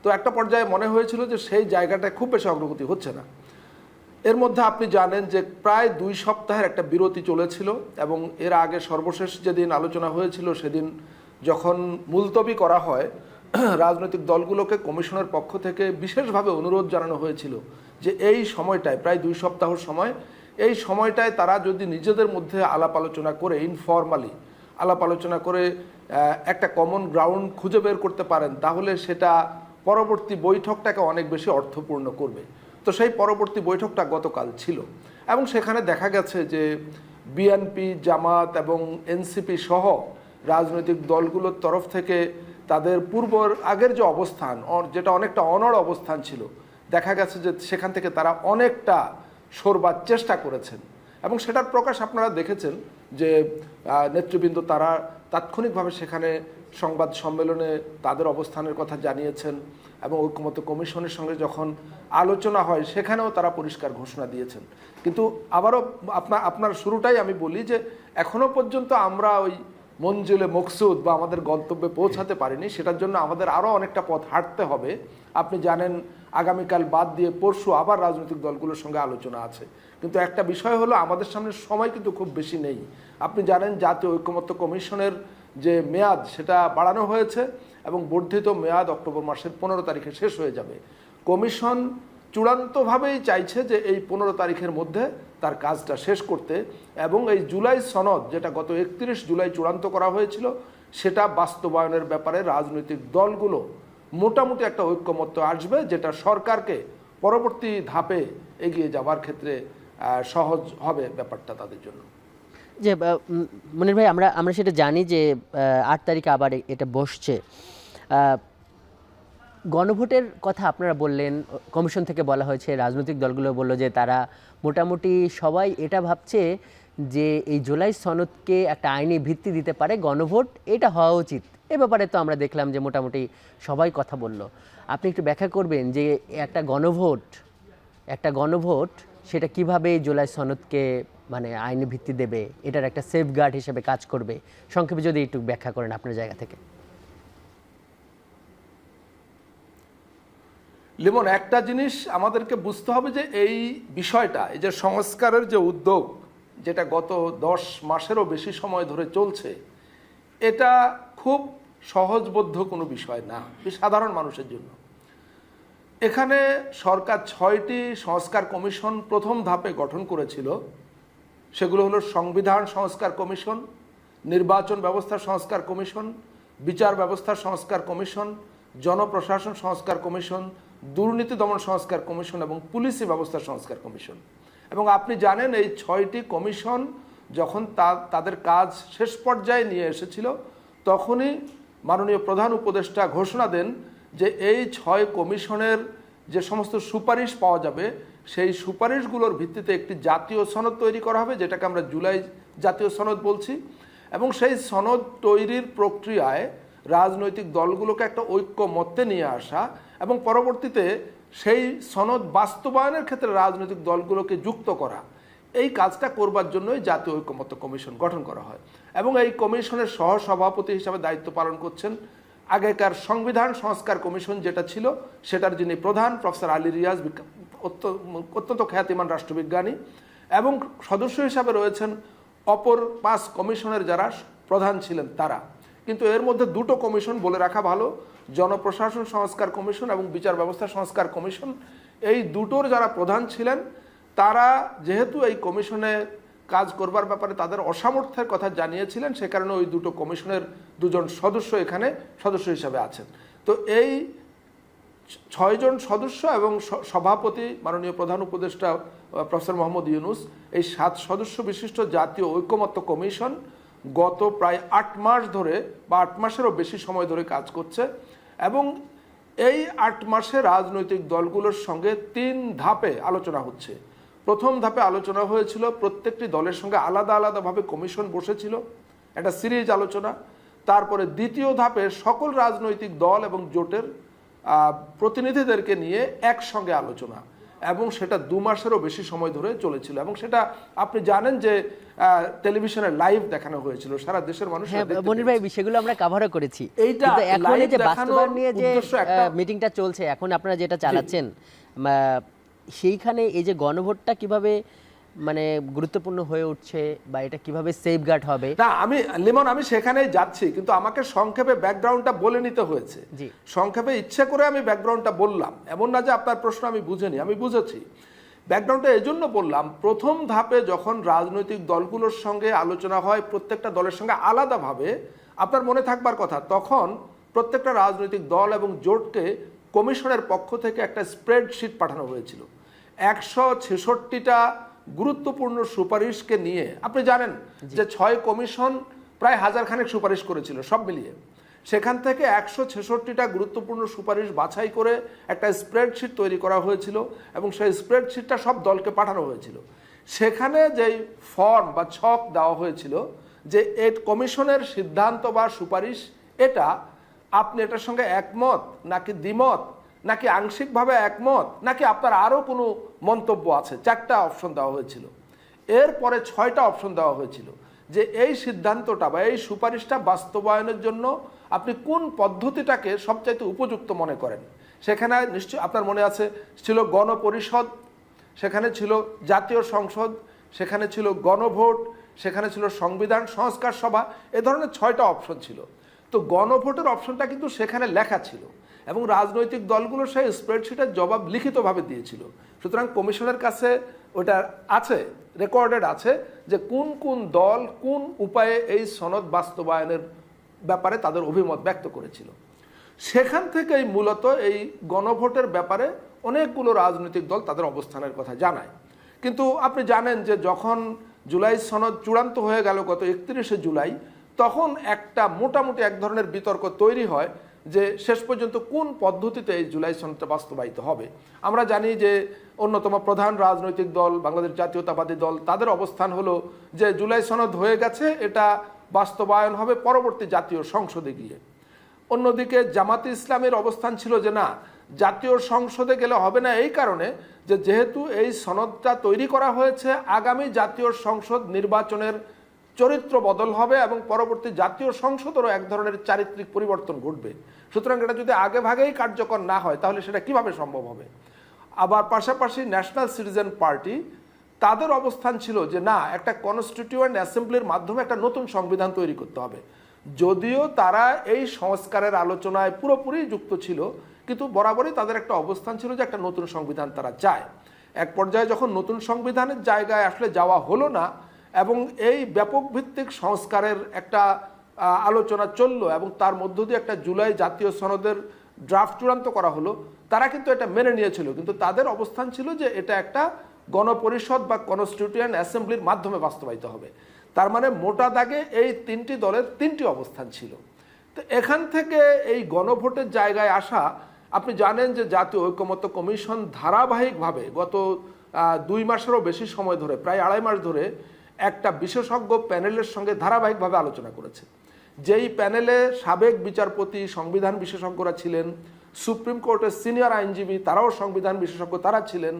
তো একটা পর্যায়ে মনে হয়েছিল যে সেই জায়গাটায় খুব বেশি অগ্রগতি হচ্ছে না। এর মধ্যে আপনি জানেন যে প্রায় 2 সপ্তাহের একটা বিরতি চলেছিল এবং এর আগে সর্বশেষ যেদিন আলোচনা হয়েছিল সেদিন যখন মুলতবি করা হয়, রাজনৈতিক দলগুলোকে কমিশনের পক্ষ থেকে বিশেষভাবে অনুরোধ জানানো হয়েছিল যে এই সময়টায়, প্রায় 2 সপ্তাহ সময়, এই সময়টায় তারা যদি নিজেদের মধ্যে আলাপ আলোচনা করে, ইনফরমালি আলাপ আলোচনা করে একটা কমন গ্রাউন্ড খুঁজে বের করতে পারেন, তাহলে সেটা পরবর্তী বৈঠকটাকে অনেক বেশি অর্থপূর্ণ করবে। তো সেই পরবর্তী বৈঠকটা গতকাল ছিল এবং সেখানে দেখা গেছে যে বিএনপি, জামাত এবং এনসিপি সহ রাজনৈতিক দলগুলোর তরফ থেকে তাদের আগের যে অবস্থান, যেটা অনেকটা অনড় অবস্থান ছিল, দেখা গেছে যে সেখান থেকে তারা অনেকটা সরবার চেষ্টা করেছেন এবং সেটার প্রকাশ আপনারা দেখেছেন যে নেতৃবৃন্দ তারা তাৎক্ষণিকভাবে সেখানে সংবাদ সম্মেলনে তাদের অবস্থানের কথা জানিয়েছেন এবং ঐকমত্য কমিশনের সঙ্গে যখন আলোচনা হয় সেখানেও তারা পরিষ্কার ঘোষণা দিয়েছেন। কিন্তু আবারও আপনার শুরুটাই আমি বলি যে এখনো পর্যন্ত আমরা ওই মঞ্জিলে মকসুদ বা আমাদের গন্তব্যে পৌঁছাতে পারিনি। সেটার জন্য আমাদের আরও অনেকটা পথ হাঁটতে হবে। আপনি জানেন আগামীকাল বাদ দিয়ে পরশু আবার রাজনৈতিক দলগুলোর সঙ্গে আলোচনা আছে। কিন্তু একটা বিষয় হলো আমাদের সামনে সময় কিন্তু খুব বেশি নেই। আপনি জানেন জাতীয় ঐকমত্য কমিশনের যে মেয়াদ সেটা বাড়ানো হয়েছে এবং বর্ধিত মেয়াদ অক্টোবর মাসের 15 তারিখে শেষ হয়ে যাবে। কমিশন চূড়ান্তভাবেই চাইছে যে এই 15 তারিখের মধ্যে তার কাজটা শেষ করতে এবং এই জুলাই সনদ, যেটা গত 31 জুলাই চূড়ান্ত করা হয়েছিল, সেটা বাস্তবায়নের ব্যাপারে রাজনৈতিক দলগুলো মোটামুটি একটা ঐক্যমত্য আসবে, যেটা সরকারকে পরবর্তী ধাপে এগিয়ে যাওয়ার ক্ষেত্রে সহজ হবে ব্যাপারটা তাদের জন্য। যে মনির ভাই, আমরা সেটা জানি যে 8 তারিখে আবার এটা বসছে। গণভোটের কথা আপনারা বললেন, কমিশন থেকে বলা হয়েছে, রাজনৈতিক দলগুলো বলল যে তারা মোটামুটি সবাই এটা ভাবছে যে এই জুলাই সনদকে একটা আইনি ভিত্তি দিতে পারে গণভোট, এটা হওয়া উচিত। এ ব্যাপারে তো আমরা দেখলাম যে মোটামুটি সবাই কথা বলল। আপনি একটু ব্যাখ্যা করবেন যে একটা গণভোট সেটা কিভাবে জুলাই সনদকে মানে আইনি ভিত্তি দেবে, এটার একটা সেফগার্ড হিসেবে কাজ করবে? সংক্ষেপে যদি একটু ব্যাখ্যা করেন আপনার জায়গা থেকে। লিমন, একটা জিনিস আমাদেরকে বুঝতে হবে যে এই বিষয়টা, এই যে সংস্কারের যে উদ্যোগ, যেটা গত 10 মাসেরও বেশি সময় ধরে চলছে, এটা খুব সহজবোধ্য কোনো বিষয় না সাধারণ মানুষের জন্য। এখানে সরকার 6টি সংস্কার কমিশন প্রথম ধাপে গঠন করেছিল। সেগুলো হলো সংবিধান সংস্কার কমিশন, নির্বাচন ব্যবস্থা সংস্কার কমিশন, বিচার ব্যবস্থা সংস্কার কমিশন, জনপ্রশাসন সংস্কার কমিশন, দুর্নীতি দমন সংস্কার কমিশন এবং পুলিশি ব্যবস্থা সংস্কার কমিশন। এবং আপনি জানেন এই 6টি কমিশন যখন তাদের কাজ শেষ পর্যায়ে নিয়ে এসেছিল, তখনই মাননীয় প্রধান উপদেষ্টা ঘোষণা দেন যে এই 6 কমিশনের যে সমস্ত সুপারিশ পাওয়া যাবে, সেই সুপারিশগুলোর ভিত্তিতে একটি জাতীয় সনদ তৈরি করা হবে, যেটাকে আমরা জুলাই জাতীয় সনদ বলছি। এবং সেই সনদ তৈরির প্রক্রিয়ায় রাজনৈতিক দলগুলোকে একটা ঐক্যমত্যে নিয়ে আসা এবং পরবর্তীতে সেই সনদ বাস্তবায়নের ক্ষেত্রে রাজনৈতিক দলগুলোকে যুক্ত করা, এই কাজটা করবার জন্যই জাতীয় ঐক্যমত্য কমিশন গঠন করা হয়। এবং এই কমিশনের সহসভাপতি হিসাবে দায়িত্ব পালন করছেন আগেকার সংবিধান সংস্কার কমিশন যেটা ছিল, সেটার যিনি প্রধান প্রফেসর আলী রিয়াজ, অত্যন্ত খ্যাতিমান রাষ্ট্রবিজ্ঞানী, এবং সদস্য হিসাবে রয়েছেন অপর 5 কমিশনের যারা প্রধান ছিলেন তারা। কিন্তু এর মধ্যে দুটো কমিশন বলে রাখা ভালো, জনপ্রশাসন সংস্কার কমিশন এবং বিচার ব্যবস্থা সংস্কার কমিশন, এই দুটোর যারা প্রধান ছিলেন তারা যেহেতু এই কমিশনে কাজ করবার ব্যাপারে তাদের অসামর্থ্যের কথা জানিয়েছিলেন, সে কারণে ওই দুটো কমিশনের দুজন সদস্য এখানে সদস্য হিসাবে আছেন। তো এই 6 জন সদস্য এবং সভাপতি মাননীয় প্রধান উপদেষ্টা প্রফেসর মোহাম্মদ ইউনূস, এই 7 সদস্য বিশিষ্ট জাতীয় ঐকমত্য কমিশন গত প্রায় 8 মাস ধরে বা 8 মাসেরও বেশি সময় ধরে কাজ করছে এবং এই 8 মাসে রাজনৈতিক দলগুলোর সঙ্গে 3 ধাপে আলোচনা হচ্ছে। প্রথম ধাপে আলোচনা হয়েছিল, প্রত্যেকটি দলের সঙ্গে আলাদা আলাদাভাবে কমিশন বসেছিল, একটা সিরিজ আলোচনা। তারপরে দ্বিতীয় ধাপে সকল রাজনৈতিক দল এবং জোটের প্রতিনিধিদেরকে নিয়ে একসঙ্গে আলোচনা, এবং সেটা 2 মাসেরও বেশি সময় ধরে চলেছিল এবং সেটা আপনি জানেন যে টেলিভিশনে লাইভ দেখানো হয়েছিল, সারা দেশের মানুষ। হ্যাঁ মনির ভাই, সেগুলো আমরা কভারও করেছি। এইটা কিন্তু এখন এই যে live বাস্তবায়ন নিয়ে যে দেখানোর উদ্দেশ্য একটা- মিটিংটা চলছে, এখন আপনারা যেটা চালাচ্ছেন, সেইখানে এই যে গণভোটটা কিভাবে মানে গুরুত্বপূর্ণ হয়ে উঠছে বা এটা কিভাবে সেফগার্ড হবে? না, আমি সেখানেই যাচ্ছি, কিন্তু আমাকে সংক্ষেপে ব্যাকগ্রাউন্ডটা বলে নিতে হয়েছে। জি। সংক্ষেপে ইচ্ছে করে আমি ব্যাকগ্রাউন্ডটা বললাম, এমন না যে আপনার প্রশ্ন আমি বুঝিনি, আমি বুঝেছি। ব্যাকগ্রাউন্ডটা এই জন্য বললাম, প্রথম ধাপে যখন রাজনৈতিক দলগুলোর সঙ্গে আলোচনা হয় প্রত্যেকটা দলের সঙ্গে আলাদাভাবে, আপনার মনে থাকবার কথা, তখন প্রত্যেকটা রাজনৈতিক দল এবং জোটকে কমিশনের পক্ষ থেকে একটা স্প্রেডশিট পাঠানো হয়েছিল 166টা গুরুত্বপূর্ণ সুপারিশকে নিয়ে। আপনি জানেন যে 6 কমিশন প্রায় 1000 খানেক সুপারিশ করেছিল সব মিলিয়ে, সেখান থেকে 166টা গুরুত্বপূর্ণ সুপারিশ বাছাই করে একটা স্প্রেডশিট তৈরি করা হয়েছিল এবং সেই স্প্রেডশিটটা সব দলকে পাঠানো হয়েছিল। সেখানে যেই ফর্ম বা ছক দেওয়া হয়েছিল যে এই কমিশনের সিদ্ধান্ত বা সুপারিশ এটা, আপনি এটার সঙ্গে একমত নাকি দ্বিমত নাকি আংশিকভাবে একমত নাকি আপনার আরও কোনো মন্তব্য আছে, 4টা অপশন দেওয়া হয়েছিল। এরপরে 6টা অপশন দেওয়া হয়েছিল যে এই সিদ্ধান্তটা বা এই সুপারিশটা বাস্তবায়নের জন্য আপনি কোন পদ্ধতিটাকে সবচাইতে উপযুক্ত মনে করেন। সেখানে নিশ্চয় আপনার মনে আছে ছিল গণপরিষদ, সেখানে ছিল জাতীয় সংসদ, সেখানে ছিল গণভোট, সেখানে ছিল সংবিধান সংস্কার সভা, এ ধরনের 6টা অপশন ছিল। তো গণভোটের অপশনটা কিন্তু সেখানে লেখা ছিল এবং রাজনৈতিক দলগুলো সেই স্প্রেডশিটের জবাব লিখিতভাবে দিয়েছিল। সুতরাং কমিশনের কাছে ওটা আছে, রেকর্ডেড আছে যে কোন কোন দল কোন উপায়ে এই সনদ বাস্তবায়নের ব্যাপারে তাদের অভিমত ব্যক্ত করেছিল। সেখান থেকেই মূলত এই গণভোটের ব্যাপারে অনেকগুলো রাজনৈতিক দল তাদের অবস্থানের কথা জানায়। কিন্তু আপনি জানেন যে যখন জুলাই সনদ চূড়ান্ত হয়ে গেল গত 31শে জুলাই, তখন একটা মোটামুটি এক ধরনের বিতর্ক তৈরি হয় যে শেষ পর্যন্ত কোন পদ্ধতিতে এই জুলাই সনদটা বাস্তবায়িত হবে। আমরা জানি যে অন্যতম প্রধান রাজনৈতিক দল বাংলাদেশ জাতীয়তাবাদী দল, তাদের অবস্থান হলো যে জুলাই সনদ হয়ে গেছে, এটা বাস্তবায়ন হবে পরবর্তী জাতীয় সংসদে গিয়ে। অন্যদিকে জামাতে ইসলামের অবস্থান ছিল যে না, জাতীয় সংসদে গেলে হবে না, এই কারণে যে যেহেতু এই সনদটা তৈরি করা হয়েছে, আগামী জাতীয় সংসদ নির্বাচনের চরিত্র বদল হবে এবং পরবর্তী জাতীয় সংসদেরও এক ধরনের চারিত্রিক পরিবর্তন ঘটবে। সুতরাং এটা যদি আগে ভাগেই কার্যকর না হয় তাহলে সেটা কিভাবে সম্ভব হবে। আবার পাশাপাশি ন্যাশনাল সিটিজেন পার্টি, তাদের অবস্থান ছিল যে না, একটা কনস্টিটিউয়েন্ট অ্যাসেম্বলির মাধ্যমে একটা নতুন সংবিধান তৈরি করতে হবে। যদিও তারা এই সংস্কারের আলোচনায় পুরোপুরি যুক্ত ছিল, কিন্তু বরাবরই তাদের একটা অবস্থান ছিল যে একটা নতুন সংবিধান তারা চায়। এক পর্যায়ে যখন নতুন সংবিধানের জায়গায় আসলে যাওয়া হলো না এবং এই ব্যাপক ভিত্তিক সংস্কারের একটা আলোচনা চলল এবং তার মধ্য দিয়ে একটা জুলাই জাতীয় সনদের ড্রাফট চূড়ান্ত করা হলো, তারা কিন্তু এটা মেনে নিয়েছিল, কিন্তু তাদের অবস্থান ছিল যে এটা একটা গণপরিষদ বা কনস্টিটিউয়েন্ট অ্যাসেম্বলির মাধ্যমে বাস্তবায়িত হবে। তার মানে মোটা দাগে এই 3টি দলের 3টি অবস্থান ছিল। তো এখান থেকে এই গণভোটের জায়গায় আসা, আপনি জানেন যে জাতীয় ঐকমত্য কমিশন ধারাবাহিকভাবে গত 2 মাসেরও বেশি সময় ধরে, প্রায় 2.5 মাস ধরে একটা বিশেষজ্ঞ প্যানেলের সঙ্গে ধারাবাহিকভাবে আলোচনা করেছে। যেই প্যানেলে সাবেক বিচারপতি, সংবিধান বিশেষজ্ঞরা ছিলেন, সুপ্রিম কোর্টের সিনিয়র আইনজীবী তারাও সংবিধান বিশেষজ্ঞ তারা ছিলেন,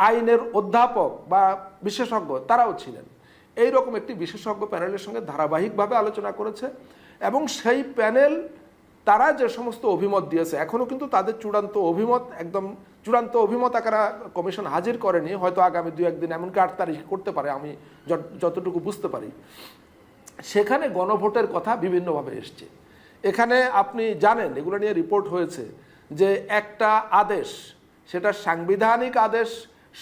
আইনের অধ্যাপক বা বিশেষজ্ঞ তারাও ছিলেন। এই রকম একটি বিশেষজ্ঞ প্যানেলের সঙ্গে ধারাবাহিকভাবে আলোচনা করেছে এবং সেই প্যানেল তারা যে সমস্ত অভিমত দিয়েছে, এখনো কিন্তু তাদের চূড়ান্ত অভিমত একদম চূড়ান্ত অভিমত আকারে কমিশন হাজির করেনি, হয়তো আগামী 2-1 দিন এমনকি 8 তারিখ করতে পারে আমি যতটুকু বুঝতে পারি। সেখানে গণভোটের কথা বিভিন্নভাবে এসছে। এখানে আপনি জানেন, এগুলো নিয়ে রিপোর্ট হয়েছে যে একটা আদেশ, সেটা সাংবিধানিক আদেশ,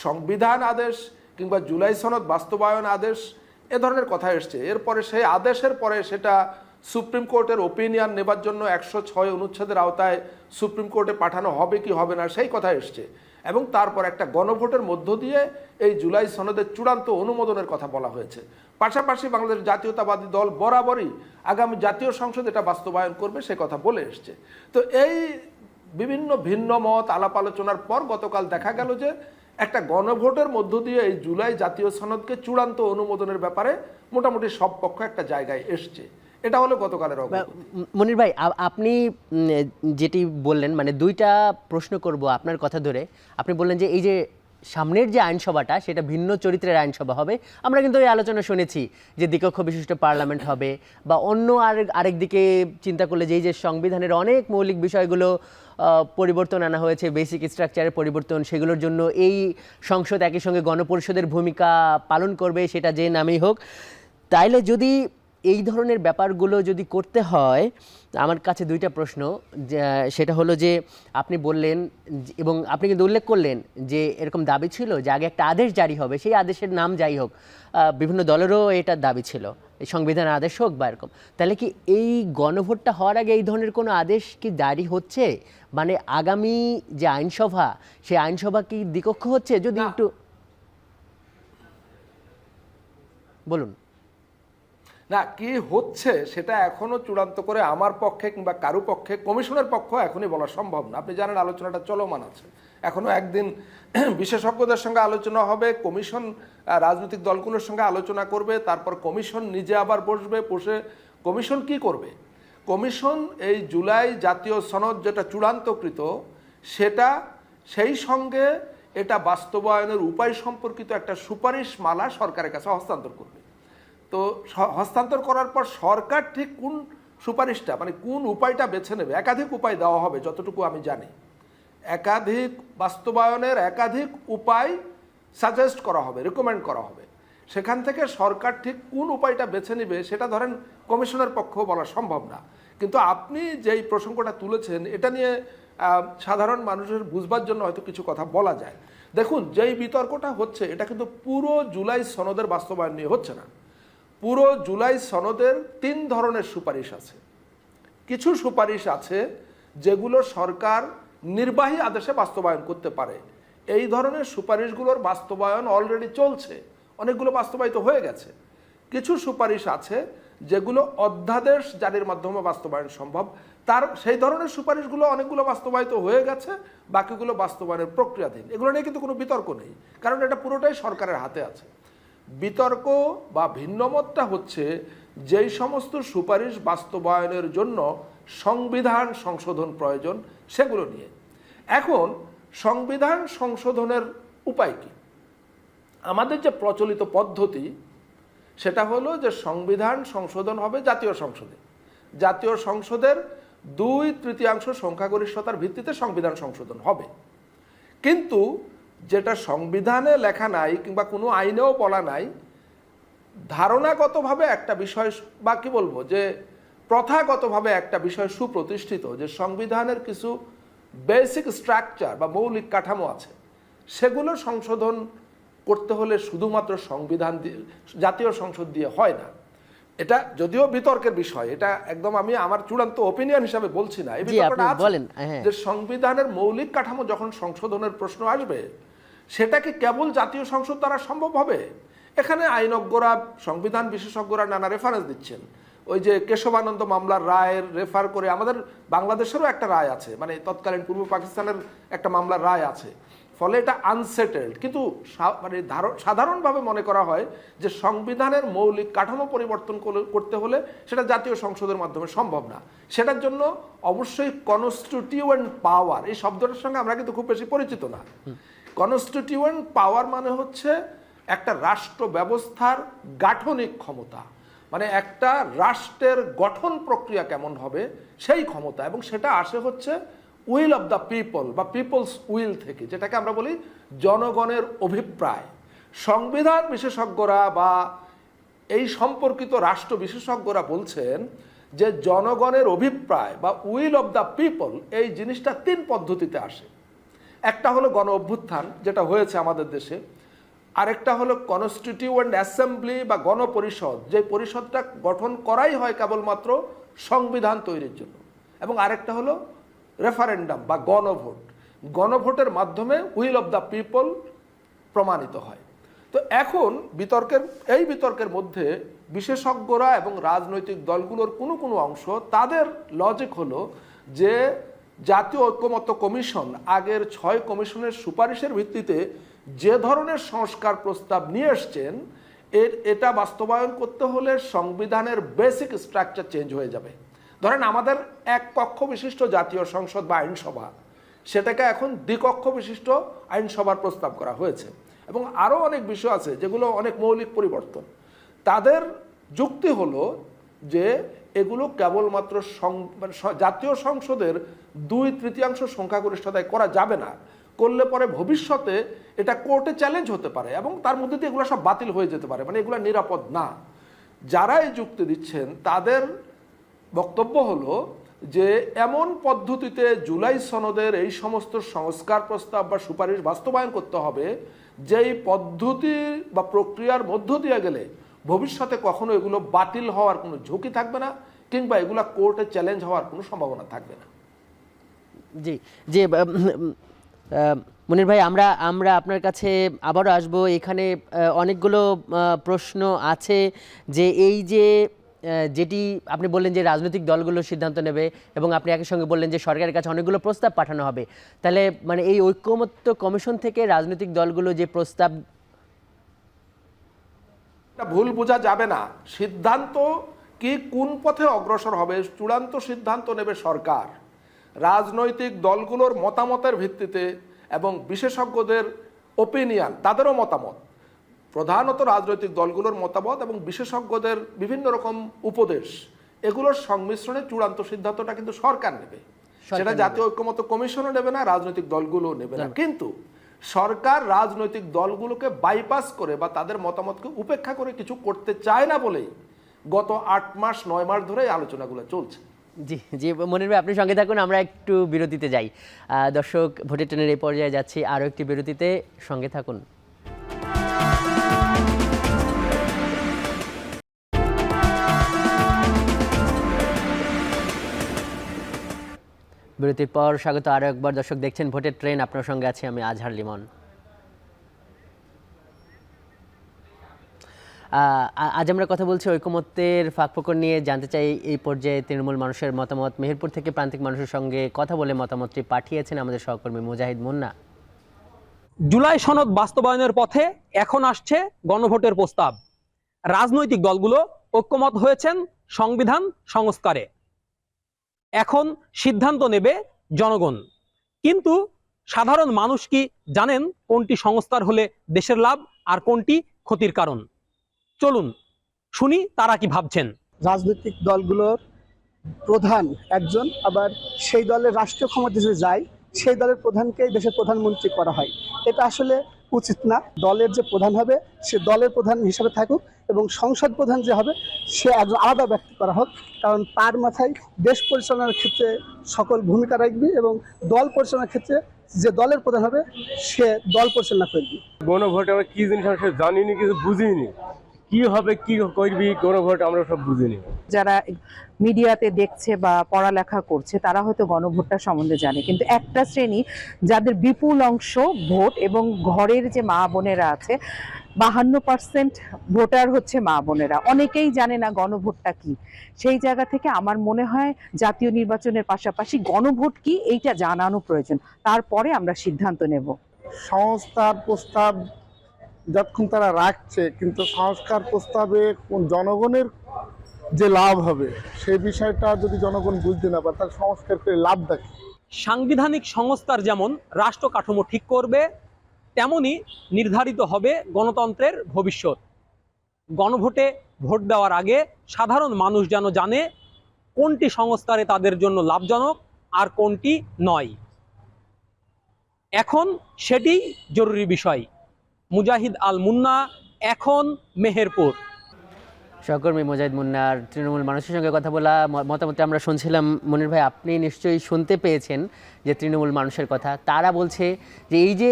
সংবিধান আদেশ কিংবা জুলাই সনদ বাস্তবায়ন আদেশ, এ ধরনের কথা এসছে। এরপরে সেই আদেশের পরে সেটা সুপ্রিম কোর্টের ওপিনিয়ন নেবার জন্য 106 অনুচ্ছেদের আওতায় সুপ্রিম কোর্টে পাঠানো হবে কি হবে না সেই কথা এসছে, এবং তারপর একটা গণভোটের মধ্য দিয়ে এই জুলাই সনদের চূড়ান্ত অনুমোদনের কথা বলা হয়েছে। পাশাপাশি বাংলাদেশ জাতীয়তাবাদী দল বরাবরই আগামী জাতীয় সংসদ এটা বাস্তবায়ন করবে সে কথা বলে এসছে। তো এই বিভিন্ন ভিন্ন মত আলাপ আলোচনার পর গতকাল দেখা গেল যে একটা গণভোটের মধ্য দিয়ে এই জুলাই জাতীয় সনদকে চূড়ান্ত অনুমোদনের ব্যাপারে মোটামুটি সব পক্ষ একটা জায়গায় এসছে। এটা হলো গতকালের অগ্রগতি। মনির ভাই, আপনি যেটি বললেন, মানে দুইটা প্রশ্ন করব আপনার কথা ধরে। আপনি বললেন যে এই যে সামনের যে আইনসভাটা সেটা ভিন্ন চরিত্রের আইনসভা হবে। আমরা কিন্তু এই আলোচনা শুনেছি যে দ্বিকক্ষ বিশিষ্ট পার্লামেন্ট হবে, বা অন্য আরেক দিকে চিন্তা করলে যে এই যে সংবিধানের অনেক মৌলিক বিষয়গুলো পরিবর্তন আনা হয়েছে, বেসিক স্ট্রাকচারের পরিবর্তন, সেগুলোর জন্য এই সংসদ একই সঙ্গে গণপরিষদের ভূমিকা পালন করবে, সেটা যে নামেই হোক। তাইলে যদি এই ধরনের ব্যাপারগুলো যদি করতে হয়, আমার কাছে দুইটা প্রশ্ন। সেটা হলো যে আপনি বললেন এবং আপনি কিন্তু উল্লেখ করলেন যে এরকম দাবি ছিল যে আগে একটা আদেশ জারি হবে, সেই আদেশের নাম যাই হোক, বিভিন্ন দলেরও এটা দাবি ছিল, এই সংবিধান আদেশ হোক বা এরকম। তাহলে কি এই গণভোটটা হওয়ার আগে এই ধরনের কোনো আদেশ কি জারি হচ্ছে? মানে আগামী যে আইনসভা, সেই আইনসভা কি দ্বিকক্ষ হচ্ছে? যদি একটু বলুন। না, কি হচ্ছে সেটা এখনো চূড়ান্ত করে আমার পক্ষে কিংবা কারো পক্ষে, কমিশনের পক্ষ এখনই বলা সম্ভব না। আপনি জানেন আলোচনাটা চলমান আছে, এখনো একদিন বিশেষজ্ঞদের সঙ্গে আলোচনা হবে, কমিশন রাজনৈতিক দলগুলোর সঙ্গে আলোচনা করবে, তারপর কমিশন নিজে আবার বসে কমিশন কি করবে? কমিশন এই জুলাই জাতীয় সনদ যেটা চূড়ান্তকৃত, সেটা সেই সঙ্গে এটা বাস্তবায়নের উপায় সম্পর্কিত একটা সুপারিশ মালা সরকারের কাছে হস্তান্তর করবে। তো হস্তান্তর করার পর সরকার ঠিক কোন সুপারিশটা, মানে কোন উপায়টা বেছে নেবে, একাধিক উপায় দেওয়া হবে যতটুকু আমি জানি, একাধিক বাস্তবায়নের একাধিক উপায় সাজেস্ট করা হবে, রেকমেন্ড করা হবে। সেখান থেকে সরকার ঠিক কোন উপায়টা বেছে নেবে সেটা ধরেন কমিশনের পক্ষেও বলা সম্ভব না। কিন্তু আপনি যেই প্রসঙ্গটা তুলেছেন এটা নিয়ে সাধারণ মানুষের বুঝবার জন্য হয়তো কিছু কথা বলা যায়। দেখুন, যেই বিতর্কটা হচ্ছে এটা কিন্তু পুরো জুলাই সনদের বাস্তবায়ন নিয়ে হচ্ছে না। পুরো জুলাই সনদের 3 ধরনের সুপারিশ আছে। কিছু সুপারিশ আছে যেগুলো সরকার নির্বাহী আদেশে বাস্তবায়ন করতে পারে। এই ধরনের সুপারিশগুলোর বাস্তবায়ন অলরেডি চলছে, অনেকগুলো বাস্তবায়িত হয়ে গেছে। কিছু সুপারিশ আছে যেগুলো অধ্যাদেশ জারির মাধ্যমে বাস্তবায়ন সম্ভব, সেই ধরনের সুপারিশগুলো অনেকগুলো বাস্তবায়িত হয়ে গেছে, বাকিগুলো বাস্তবায়নের প্রক্রিয়াধীন। এগুলো নিয়ে কিন্তু কোনো বিতর্ক নেই, কারণ এটা পুরোটাই সরকারের হাতে আছে। বিতর্ক বা ভিন্নমতটা হচ্ছে যেই সমস্ত সুপারিশ বাস্তবায়নের জন্য সংবিধান সংশোধন প্রয়োজন সেগুলো নিয়ে। এখন সংবিধান সংশোধনের উপায় কি? আমাদের যে প্রচলিত পদ্ধতি সেটা হলো যে সংবিধান সংশোধন হবে জাতীয় সংসদে, জাতীয় সংসদের 2/3 সংখ্যাগরিষ্ঠতার ভিত্তিতে সংবিধান সংশোধন হবে। কিন্তু যেটা সংবিধানে লেখা নাই কিংবা কোনো আইনেও বলা নাই, ধারণাগতভাবে একটা বিষয় বা কি বলবো যে প্রথাগতভাবে একটা বিষয় সুপ্রতিষ্ঠিত যে সংবিধানের কিছু বেসিক স্ট্রাকচার বা মৌলিক কাঠামো আছে, সেগুলো সংশোধন করতে হলে শুধুমাত্র সংবিধান দিয়ে, জাতীয় সংসদ দিয়ে হয় না। এটা যদিও বিতর্কের বিষয়, এটা একদম আমি আমার চূড়ান্ত ওপিনিয়ন হিসাবে বলছি না। এই বিতর্কটা আছে যে সংবিধানের মৌলিক কাঠামো যখন সংশোধনের প্রশ্ন আসবে সেটা কি কেবল জাতীয় সংসদ দ্বারা সম্ভব হবে? এখানে আইনজ্ঞরা, সংবিধান বিশেষজ্ঞরা নানা রেফারেন্স দিচ্ছেন। ওই যে কেশবানন্দ মামলার রায়ের রেফার করে আমাদের বাংলাদেশেরও একটা রায় আছে, মানে তৎকালীন পূর্ব পাকিস্তানের একটা মামলার রায় আছে। ফলে এটা আনসেটেলড, কিন্তু মানে সাধারণভাবে মনে করা হয় যে সংবিধানের মৌলিক কাঠামো পরিবর্তন করতে হলে সেটা জাতীয় সংসদের মাধ্যমে সম্ভব না। সেটার জন্য অবশ্যই কনস্টিটিউয়েন্ট পাওয়ার, এই শব্দটার সঙ্গে আমরা কিন্তু খুব বেশি পরিচিত না। কনস্টিটিউয়েন্ট পাওয়ার মানে হচ্ছে একটা রাষ্ট্র ব্যবস্থার গাঠনিক ক্ষমতা, মানে একটা রাষ্ট্রের গঠন প্রক্রিয়া কেমন হবে সেই ক্ষমতা, এবং সেটা আসে হচ্ছে উইল অফ দ্য পিপল বা পিপলস উইল থেকে, যেটাকে আমরা বলি জনগণের অভিপ্রায়। সংবিধান বিশেষজ্ঞরা বা এই সম্পর্কিত রাষ্ট্র বিশেষজ্ঞরা বলছেন যে জনগণের অভিপ্রায় বা উইল অফ দ্য পিপল এই জিনিসটা 3 পদ্ধতিতে আসে। একটা হলো গণ অভ্যুত্থান, যেটা হয়েছে আমাদের দেশে। আরেকটা হলো কনস্টিটিউয়েন্ট অ্যাসেম্বলি বা গণপরিষদ, যে পরিষদটা গঠন করাই হয় কেবলমাত্র সংবিধান তৈরির জন্য। এবং আরেকটা হলো রেফারেন্ডাম বা গণভোট। গণভোটের মাধ্যমে উইল অফ দ্য পিপল প্রমাণিত হয়। তো এখন এই বিতর্কের মধ্যে বিশেষজ্ঞরা এবং রাজনৈতিক দলগুলোর কোনো অংশ, তাদের লজিক হলো যে জাতীয় ঐক্যমত্য কমিশন আগের 6 কমিশনের সুপারিশের ভিত্তিতে যে ধরনের সংস্কার প্রস্তাব নিয়ে এসছেন, এটা বাস্তবায়ন করতে হলে সংবিধানের বেসিক স্ট্রাকচার চেঞ্জ হয়ে যাবে। ধরেন আমাদের এক কক্ষ বিশিষ্ট জাতীয় সংসদ বা আইনসভা, সেটাকে এখন দ্বিকক্ষ বিশিষ্ট আইনসভার প্রস্তাব করা হয়েছে। এবং আরও অনেক বিষয় আছে যেগুলো অনেক মৌলিক পরিবর্তন। তাদের যুক্তি হলো যে এগুলো কেবলমাত্র জাতীয় সংসদের 2/3 সংখ্যাগরিষ্ঠতায় করা যাবে না, করলে পরে ভবিষ্যতে এটা কোর্টে চ্যালেঞ্জ হতে পারে এবং তার মধ্যে দিয়ে এগুলো সব বাতিল হয়ে যেতে পারে, মানে এগুলো নিরাপদ না। যারা এই যুক্তি দিচ্ছেন তাদের বক্তব্য হলো যে এমন পদ্ধতিতে জুলাই সনদের এই সমস্ত সংস্কার প্রস্তাব বা সুপারিশ বাস্তবায়ন করতে হবে যেই পদ্ধতি বা প্রক্রিয়ার মধ্য দিয়ে গেলে ভবিষ্যতে কখনো এগুলো বাতিল হওয়ার কোনো ঝুঁকি থাকবে না, কিংবা এগুলো কোর্টে চ্যালেঞ্জ হওয়ার কোনো সম্ভাবনা থাকবে না। জি জি মনির ভাই, আমরা আপনার কাছে আবারও আসবো। এখানে অনেকগুলো প্রশ্ন আছে যে এই যে যেটি আপনি বললেন যে রাজনৈতিক দলগুলো সিদ্ধান্ত নেবে, এবং আপনি একই সঙ্গে বললেন যে সরকারের কাছে অনেকগুলো প্রস্তাব পাঠানো হবে। তাহলে মানে এই ঐকমত্য কমিশন থেকে রাজনৈতিক দলগুলো যে প্রস্তাব, ভুল বোঝা যাবে না। সিদ্ধান্ত কি কোন পথে অগ্রসর হবে চূড়ান্ত সিদ্ধান্ত নেবে সরকার। রাজনৈতিক দলগুলোর মতামতের ভিত্তিতে এবং বিশেষজ্ঞদের ওপিনিয়ন, তাদেরও মতামত, প্রধানত রাজনৈতিক দলগুলোর মতামত এবং বিশেষজ্ঞদের বিভিন্ন রকম উপদেশ, এগুলোর সংমিশ্রণে চূড়ান্ত সিদ্ধান্তটা কিন্তু সরকার নেবে। সেটা জাতীয় ঐক্যমত্য কমিশনও নেবে না, রাজনৈতিক দলগুলো নেবে না। কিন্তু সরকার রাজনৈতিক দলগুলোকে বাইপাস করে বা তাদের মতামতকে উপেক্ষা করে কিছু করতে চায় না বলেই গত 8 মাস 9 মাস ধরে এই আলোচনাগুলো চলছে। জি জি মনির ভাই, আপনি সঙ্গে থাকুন, আমরা একটু বিরতিতে যাই। দর্শক, ভোটের ট্রেনের এই পর্যায়ে যাচ্ছি আরও একটি বিরতিতে, সঙ্গে থাকুন। বিরতির পর স্বাগত আরও একবার। দর্শক, দেখছেন ভোটের ট্রেন, আপনার সঙ্গে আছি আমি আজহার লিমন। আজ আমরা কথা বলছি ঐকমত্যের ফাঁকফোকর নিয়ে। জানতে চাই এই পর্যায়ে তৃণমূল মানুষের মতামত। মেহেরপুর থেকে প্রান্তিক মানুষের সঙ্গে কথা বলে মতামতটি পাঠিয়েছেন আমাদের সহকর্মী মুজাহিদ মুন্না। জুলাই সনদ বাস্তবায়নের পথে এখন আসছে গণভোটের প্রস্তাব। রাজনৈতিক দলগুলো ঐক্যমত হয়েছেন সংবিধান সংস্কারে। এখন সিদ্ধান্ত নেবে জনগণ। কিন্তু সাধারণ মানুষ কি জানেন কোনটি সংস্কার হলে দেশের লাভ আর কোনটি ক্ষতির কারণ? চলুন শুনি তারা কি ভাবছেন। রাজনৈতিক দলগুলোর প্রধান একজন, আবার সেই দলের রাষ্ট্রীয় ক্ষমতা যে যায় সেই দলের প্রধানকেই দেশের প্রধানমন্ত্রী করা হয়। এটা আসলে উচিত না। দলের যে প্রধান হবে সে দলের প্রধান হিসাবে থাকুক, এবং সংসদ প্রধান যে হবে সে একজন আলাদা ব্যক্তি করা হোক, কারণ তার মাথায় দেশ পরিচালনার ক্ষেত্রে সকল ভূমিকা রাখবে, এবং দল পরিচালনার ক্ষেত্রে যে দলের প্রধান হবে সে দল পরিচালনা করবে। গণভোট আমরা কি জিনিস আমরা জানিনি, কিছু বুঝিনি, কি হবে কি করবি গণভোট আমরা সব বুঝিনি। যারা মিডিয়াতে দেখছে বা পড়ালেখা করছে তারা হয়তো গণভোটটা সম্বন্ধে জানে, কিন্তু একটা শ্রেণী যাদের বিপুল অংশ ভোট, এবং ঘরের যে মা বোনেরা আছে 52% ভোটার হচ্ছে মা বোনেরা, অনেকেই জানে না গণভোটটা কি। সেই জায়গা থেকে আমার মনে হয় জাতীয় নির্বাচনের পাশাপাশি গণভোট কি এইটা জানানো প্রয়োজন, তারপরে আমরা সিদ্ধান্ত নেব। সংস্কার প্রস্তাব যতক্ষণ তারা রাখছে, কিন্তু সংস্কার প্রস্তাবে জনগণের যে লাভ হবে সেই বিষয়টা যদি জনগণ বুঝতে না পারে, তার সংস্কার করে লাভ দেখে। সাংবিধানিক সংস্কার যেমন রাষ্ট্র কাঠামো ঠিক করবে, তেমনি নির্ধারিত হবে গণতন্ত্রের ভবিষ্যৎ। গণভোটে ভোট দেওয়ার আগে সাধারণ মানুষ যেন জানে কোনটি সংস্কারে তাদের জন্য লাভজনক আর কোনটি নয়। এখন সেটি জরুরি বিষয়। মুজাহিদ আল মুন্না, এখন মেহেরপুর। সহকর্মী মুজাহিদ মুন্নার তৃণমূল মানুষের সঙ্গে কথা বলা মতামতে আমরা শুনছিলাম। মনির ভাই, আপনি নিশ্চয়ই শুনতে পেয়েছেন যে তৃণমূল মানুষের কথা। তারা বলছে যে এই যে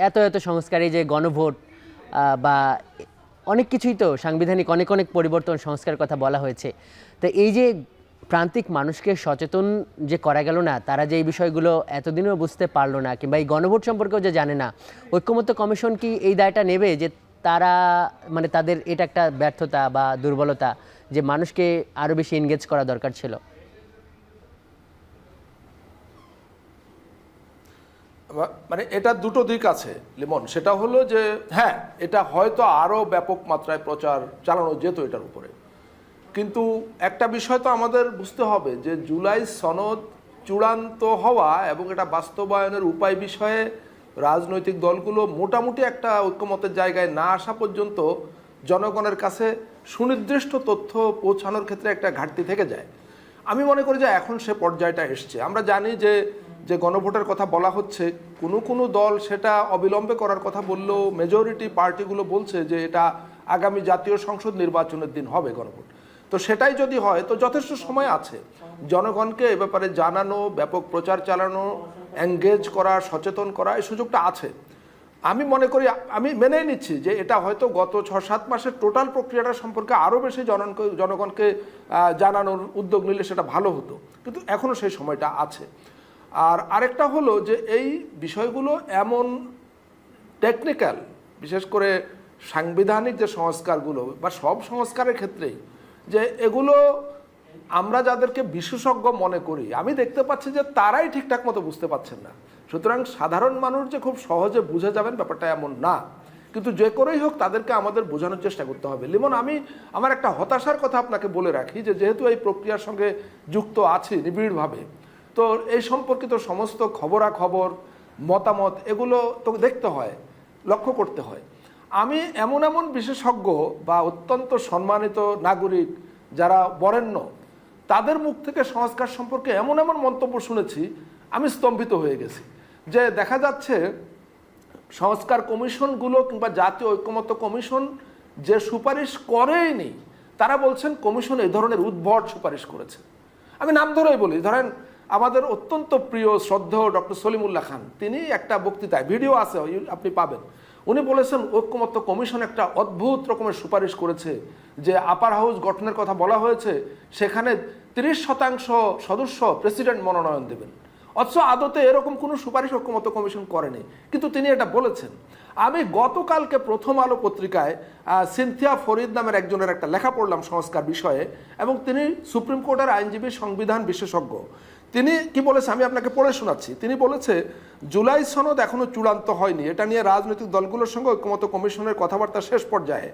এত এত সংস্কার, এই যে গণভোট বা অনেক কিছুই তো সাংবিধানিক অনেক অনেক পরিবর্তন সংস্কার কথা বলা হয়েছে, তো এই যে প্রান্তিক মানুষকে সচেতন যে করা গেল না, তারা যে এই বিষয়গুলো এতদিনও বুঝতে পারলো না কিংবা এই গণভোট সম্পর্কেও যে জানে না, ঐক্যমত্য কমিশন কি এই দায়টা নেবে যে তারা মানে তাদের এটা একটা ব্যর্থতা বা দুর্বলতা যে মানুষকে আরও বেশি এনগেজ করা দরকার ছিল? মানে এটা দুটো দিক আছে লিমন। সেটা হলো যে হ্যাঁ, এটা হয়তো আরও ব্যাপক মাত্রায় প্রচার চালানো যেত এটার উপরে, কিন্তু একটা বিষয় তো আমাদের বুঝতে হবে যে জুলাই সনদ চূড়ান্ত হওয়া এবং এটা বাস্তবায়নের উপায় বিষয়ে রাজনৈতিক দলগুলো মোটামুটি একটা ঐক্যমতের জায়গায় না আসা পর্যন্ত জনগণের কাছে সুনির্দিষ্ট তথ্য পৌঁছানোর ক্ষেত্রে একটা ঘাটতি থেকে যায়। আমি মনে করি যে এখন সে পর্যায়টা এসছে। আমরা জানি যে যে গণভোটের কথা বলা হচ্ছে, কোনো দল সেটা অবিলম্বে করার কথা বললেও মেজরিটি পার্টিগুলো বলছে যে এটা আগামী জাতীয় সংসদ নির্বাচনের দিন হবে গণভোট। তো সেটাই যদি হয় তো যথেষ্ট সময় আছে জনগণকে এ ব্যাপারে জানানো, ব্যাপক প্রচার চালানো, এঙ্গেজ করা, সচেতন করা, এই সুযোগটা আছে। আমি মনে করি, আমি মেনেই নিচ্ছি যে এটা হয়তো গত 6-7 মাসের টোটাল প্রক্রিয়াটা সম্পর্কে আরও বেশি জনগণকে জানানোর উদ্যোগ নিলে সেটা ভালো হতো, কিন্তু এখনও সেই সময়টা আছে। আর আরেকটা হলো যে এই বিষয়গুলো এমন টেকনিক্যাল, বিশেষ করে সাংবিধানিক যে সংস্কারগুলো বা সব সংস্কারের ক্ষেত্রেই, যে এগুলো আমরা যাদেরকে বিশেষজ্ঞ মনে করি, আমি দেখতে পাচ্ছি যে তারাই ঠিকঠাক মতো বুঝতে পারছেন না। সুতরাং সাধারণ মানুষ যে খুব সহজে বুঝে যাবেন ব্যাপারটা এমন না, কিন্তু যে করেই হোক তাদেরকে আমাদের বোঝানোর চেষ্টা করতে হবে। লিমন, আমি আমার একটা হতাশার কথা আপনাকে বলে রাখি যে যেহেতু এই প্রক্রিয়ার সঙ্গে যুক্ত আছি নিবিড়ভাবে, তো এই সম্পর্কিত সমস্ত খবরাখবর, মতামত এগুলো তো দেখতে হয়, লক্ষ্য করতে হয়। আমি এমন বিশেষজ্ঞ বা অত্যন্ত সম্মানিত নাগরিক যারা বরেণ্য, তাদের মুখ থেকে সংস্কার সম্পর্কে এমন মন্তব্য শুনেছি, আমি স্তম্ভিত হয়ে গেছি। যে দেখা যাচ্ছে সংস্কার কমিশনগুলো কিংবা জাতীয় ঐক্যমত্য কমিশন যে সুপারিশ করেইনি, তারা বলছেন কমিশন এই ধরনের উদ্ভট সুপারিশ করেছে। আমি নাম ধরেই বলি, ধরেন আমাদের অত্যন্ত প্রিয় শ্রদ্ধেয় ডক্টর সলিমুল্লাহ খান, তিনি একটা বক্তৃতায়, ভিডিও আছে আপনি পাবেন, উনি বলেছেন ঐক্যমত্য কমিশন একটা অদ্ভুত রকমের সুপারিশ করেছে যে আপার হাউস গঠনের কথা বলা হয়েছে, সেখানে 30% সদস্য প্রেসিডেন্ট মনোনয়ন দেবেন, অথচ আদতে এরকম কোনো সুপারিশ ঐক্যমত্য কমিশন করেনি, কিন্তু তিনি এটা বলেছেন। আমি গতকালকে প্রথম আলো পত্রিকায় সিনথিয়া ফরিদ নামের একজনের একটা লেখা পড়লাম সংস্কার বিষয়ে, এবং তিনি সুপ্রিম কোর্টের আইনজীবী, সংবিধান বিশেষজ্ঞ। তিনি কি বলেছে আমি আপনাকে পড়ে শোনাচ্ছি। তিনি বলেছে, জুলাই সনদ এখনো চূড়ান্ত হয়নি, এটা নিয়ে রাজনৈতিক দলগুলোর সঙ্গে ঐক্যমত্য কমিশনের কথাবার্তা শেষ পর্যায়ে,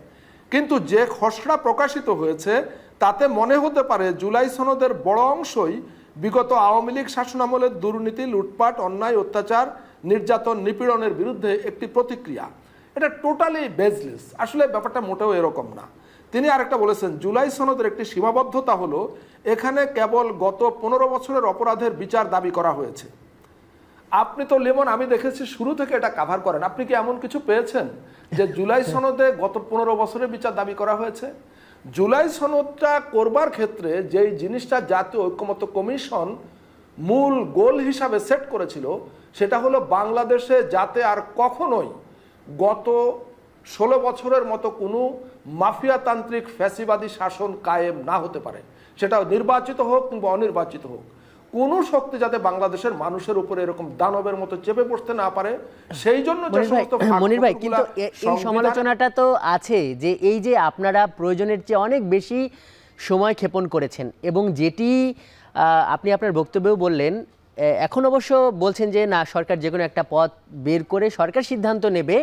কিন্তু যে খসড়া প্রকাশিত হয়েছে তাতে মনে হতে পারে জুলাই সনদের বড় অংশই বিগত আওয়ামী লীগ শাসনামলের দুর্নীতি, লুটপাট, অন্যায়, অত্যাচার, নির্যাতন, নিপীড়নের বিরুদ্ধে একটি প্রতিক্রিয়া। এটা টোটালি বেসলেস, আসলে ব্যাপারটা মোটেও এরকম না। তিনি আরেকটা বলেছেন, জুলাই সনদের একটি সীমাবদ্ধতা হলো এখানে কেবল গত 15 বছরের অপরাধের বিচার দাবি করা হয়েছে। আপনি তো লিমন, আমি দেখেছি শুরু থেকে এটা কাভার করেন, আপনি কি এমন কিছু পেয়েছেন যে জুলাই সনদে গত 15 বছরের বিচার দাবি করা হয়েছে? জুলাই সনদটা করবার ক্ষেত্রে যেই জিনিসটা জাতীয় ঐক্যমত্য কমিশন মূল গোল হিসাবে সেট করেছিল, সেটা হলো বাংলাদেশে যাতে আর কখনোই গত 16 বছরের মতো কোনো মাফিয়াতান্ত্রিক ফ্যাসিবাদী শাসন কায়েম না হতে পারে, সেটা নির্বাচিত হোক কিংবা অনির্বাচিত হোক। কোন শক্তি যাতে বাংলাদেশের মানুষের উপরে এরকম দানবের মতো চেপে বসতে না পারে, সেই জন্য মনির ভাই, কিন্তু এই সমালোচনাটা তো আছে যে এই যে আপনারা প্রয়োজনের চেয়ে অনেক বেশি সময় ক্ষেপণ করেছেন, এবং যেটি আপনি আপনার বক্তব্যেও বললেন, এখন অবশ্য বলছেন যে না, সরকার যে কোনো একটা পথ বের করে সরকার সিদ্ধান্ত নেবে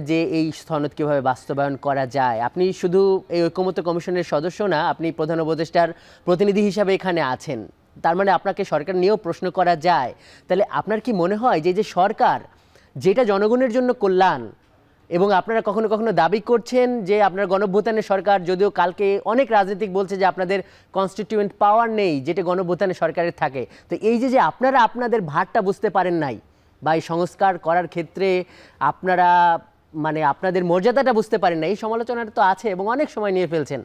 যে এই সনদ কীভাবে বাস্তবায়ন করা যায়। আপনি শুধু এই ঐক্যমত্য কমিশনের সদস্য না, আপনি প্রধান উপদেষ্টার প্রতিনিধি হিসাবে এখানে আছেন, তার মানে আপনাকে সরকার নিয়েও প্রশ্ন করা যায়। তাহলে আপনার কি মনে হয় যে যে সরকার যেটা জনগণের জন্য কল্যাণ, এবং আপনারা কখনো কখনো দাবি করছেন যে আপনার গণঅভ্যুত্থানের সরকার, যদিও কালকে অনেক রাজনীতিক বলছে যে আপনাদের কনস্টিটিউয়েন্ট পাওয়ার নেই যেটা গণঅভ্যুত্থানের সরকারের থাকে। তো এই যে আপনারা আপনাদের ভারটা বুঝতে পারেন নাই বা এই সংস্কার করার ক্ষেত্রে আপনারা মানে আপনাদের মর্যাদাটা বুঝতে পারেন না, এই সমালোচনাটা তো আছে এবং অনেক সময় নিয়ে ফেলছেন।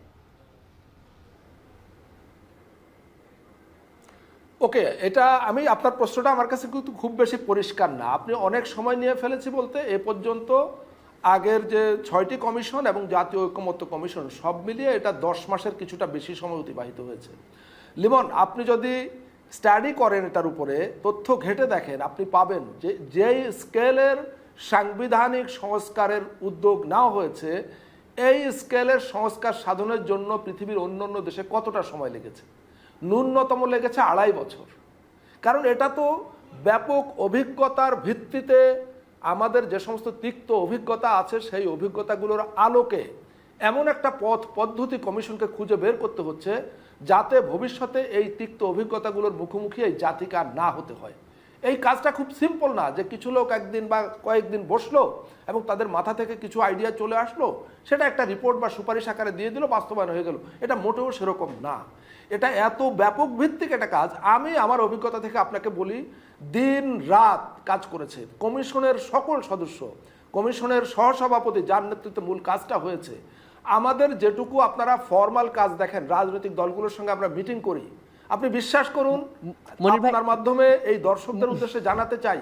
ওকে, এটা আমি আপনার প্রশ্নটা আমার কাছে কিন্তু খুব বেশি পরিষ্কার না। আপনি অনেক সময় নিয়ে ফেলেছি বলতে এ পর্যন্ত আগের যে 6টি কমিশন এবং জাতীয় ঐকমত্য কমিশন সব মিলিয়ে এটা 10 মাসের কিছুটা বেশি সময় অতিবাহিত হয়েছে। লিমন, আপনি যদি স্টাডি করেন এটার উপরে তথ্য ঘেঁটে দেখেন, আপনি পাবেন যে যেই স্কেলের সাংবিধানিক সংস্কারের উদ্যোগ নেওয়া হয়েছে, এই স্কেলের সংস্কার সাধনের জন্য পৃথিবীর অন্যান্য দেশে কতটা সময় লেগেছে? ন্যূনতম লেগেছে 2.5 বছর। কারণ এটা তো ব্যাপক অভিজ্ঞতার ভিত্তিতে আমাদের যে সমস্ত তিক্ত অভিজ্ঞতা আছে সেই অভিজ্ঞতাগুলোর আলোকে এমন একটা পদ্ধতি কমিশনকে খুঁজে বের করতে হচ্ছে যাতে ভবিষ্যতে এই তিক্ত অভিজ্ঞতাগুলোর মুখোমুখি এই জাতিকে আর না হতে হয়। এই কাজটা খুব সিম্পল না যে কিছু লোক একদিন বা কয়েকদিন বসলো এবং তাদের মাথা থেকে কিছু আইডিয়া চলে আসলো, সেটা একটা রিপোর্ট বা সুপারিশ আকারে দিয়ে দিল, বাস্তবায়ন হয়ে গেল। এটা মোটেও সেরকম না। এটা এত ব্যাপক ভিত্তিক একটা কাজ। আমি আমার অভিজ্ঞতা থেকে আপনাকে বলি, দিন রাত কাজ করেছে কমিশনের সকল সদস্য, কমিশনের সহসভাপতি যার নেতৃত্বে মূল কাজটা হয়েছে। আমাদের যেটুকু আপনারা ফর্মাল কাজ দেখেন, রাজনৈতিক দলগুলোর সঙ্গে আমরা মিটিং করি, আপনি বিশ্বাস করুন, আপনার মাধ্যমে এই দর্শকদের উদ্দেশ্যে জানাতে চাই,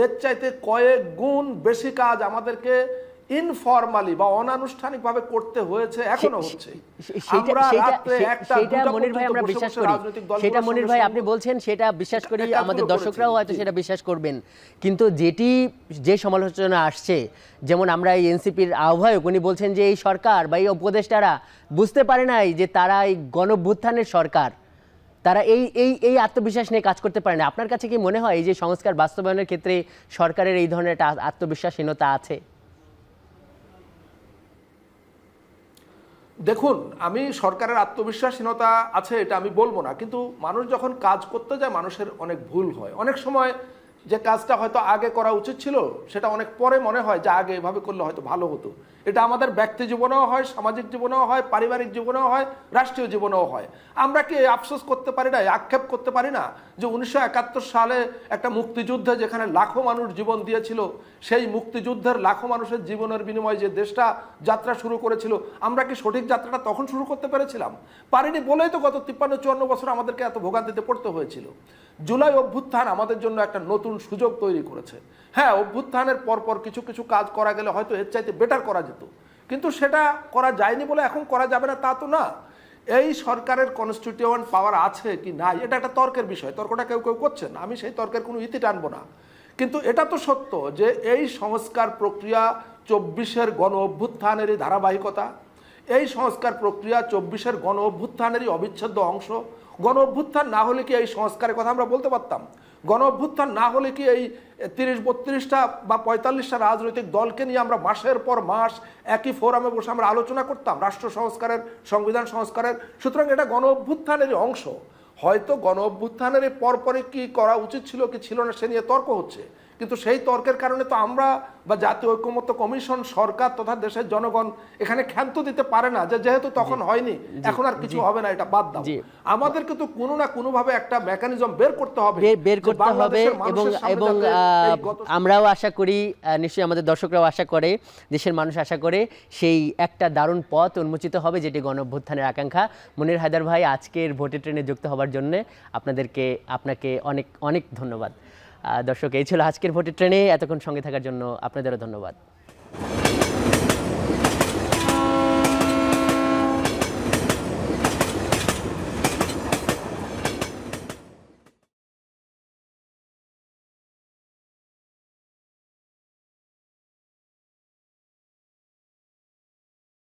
এর চাইতে কয়েক গুণ বেশি কাজ আমাদেরকে ইনফরমালি বা অনানুষ্ঠানিকভাবে করতে হয়েছে, এখনো হচ্ছে। সেটা মনির ভাই আমরা বিশ্বাস করি, সেটা মনির ভাই আপনি বলছেন সেটা বিশ্বাস করি, আমাদের দর্শকরাও হয়তো সেটা বিশ্বাস করবেন। কিন্তু যে সমালোচনা আসছে, যেমন আমরা এই এনসিপির আহ্বায়ক উনি বলছেন যে এই সরকার বা এই উপদেষ্টারা বুঝতে পারে নাই যে তারা এই গণঅভ্যুত্থানের সরকার, তারা এই আত্মবিশ্বাস নিয়ে কাজ করতে পারে না। আপনার কাছে কি মনে হয় এই যে সংস্কার বাস্তবায়নের ক্ষেত্রে সরকারের এই ধরনের একটা আত্মবিশ্বাসহীনতা আছে? দেখুন, আমি সরকারের আত্মবিশ্বাসহীনতা আছে এটা আমি বলবো না, কিন্তু মানুষ যখন কাজ করতে যায় মানুষের অনেক ভুল হয়। অনেক সময় যে কাজটা হয়তো আগে করা উচিত ছিল সেটা অনেক পরে মনে হয় যে আগে এভাবে করলে হয়তো ভালো হতো। এটা আমাদের ব্যক্তি জীবনেও হয়, সামাজিক জীবনেও হয়, পারিবারিক জীবনেও হয়, রাষ্ট্রীয় জীবনেও হয়। আমরা কি আফসোস করতে পারি না, আক্ষেপ করতে পারি না যে 1971 সালে একটা মুক্তিযুদ্ধে যেখানে লাখো মানুষ জীবন দিয়েছিল, সেই মুক্তিযুদ্ধের লাখো মানুষের জীবনের বিনিময়ে যে দেশটা যাত্রা শুরু করেছিল, আমরা কি সঠিক যাত্রাটা তখন শুরু করতে পেরেছিলাম? পারিনি বলেই তো গত 53-54 বছর আমাদেরকে এত ভোগান্তিতে পড়তে হয়েছিল। জুলাই অভ্যুত্থান আমাদের জন্য একটা নতুন সুযোগ তৈরি করেছে। হ্যাঁ, অভ্যুত্থানের পরপর কিছু কিছু কাজ করা গেলে হয়তো এর চাইতে বেটার করা যেত, কিন্তু সেটা করা যায়নি বলে এখন করা যাবে না তা তো না। এই সরকারের কনস্টিটিউয়েন্ট পাওয়ার আছে কি নাই এটা একটা তর্কের বিষয়, তর্কটা কেউ কেউ করছেন, আমি সেই তর্কের কোনো ইতি টানবো না। কিন্তু এটা তো সত্য যে এই সংস্কার প্রক্রিয়া 24-এর গণ অভ্যুত্থানেরই ধারাবাহিকতা, এই সংস্কার প্রক্রিয়া 24-এর গণ অভ্যুত্থানেরই অবিচ্ছেদ্য অংশ। গণ অভ্যুত্থান না হলে কি এই সংস্কারের কথা আমরা বলতে পারতাম? গণ অভ্যুত্থান না হলে কি এই 30-32টা বা 45টা রাজনৈতিক দলকে নিয়ে আমরা মাসের পর মাস একই ফোরামে বসে আমরা আলোচনা করতাম রাষ্ট্র সংস্কারের, সংবিধান সংস্কারের? সুতরাং এটা গণ অভ্যুত্থানেরই অংশ। হয়তো গণ অভ্যুত্থানের পরপরে কি করা উচিত ছিল কি ছিল না সে নিয়ে তর্ক হচ্ছে, কিন্তু সেই তর্কের কারণে তো আমরা বা জাতীয় ঐকমত্য কমিশন, সরকার তথা দেশের জনগণ এখানে ক্ষান্ত দিতে পারে না যে যেহেতু তখন হয়নি এখন আর কিছু হবে না, এটা বাদ দাও। আমাদেরকে তো কোনো না কোনো ভাবে একটা মেকানিজম বের করতে হবে এবং আমরাও আশা করি, নিশ্চয়ই আমাদের দর্শকরাও আশা করে, দেশের মানুষ আশা করে সেই একটা দারুণ পথ উন্মোচিত হবে যেটি গণঅভ্যুত্থানের আকাঙ্ক্ষা। মনির হায়দার ভাই, আজকের ভোটের ট্রেনে যুক্ত হওয়ার জন্য আপনাকে অনেক অনেক ধন্যবাদ। দর্শক, এই ছিল আজকের ভোটের ট্রেনে, এতক্ষণ সঙ্গে থাকার জন্য আপনাদেরও ধন্যবাদ।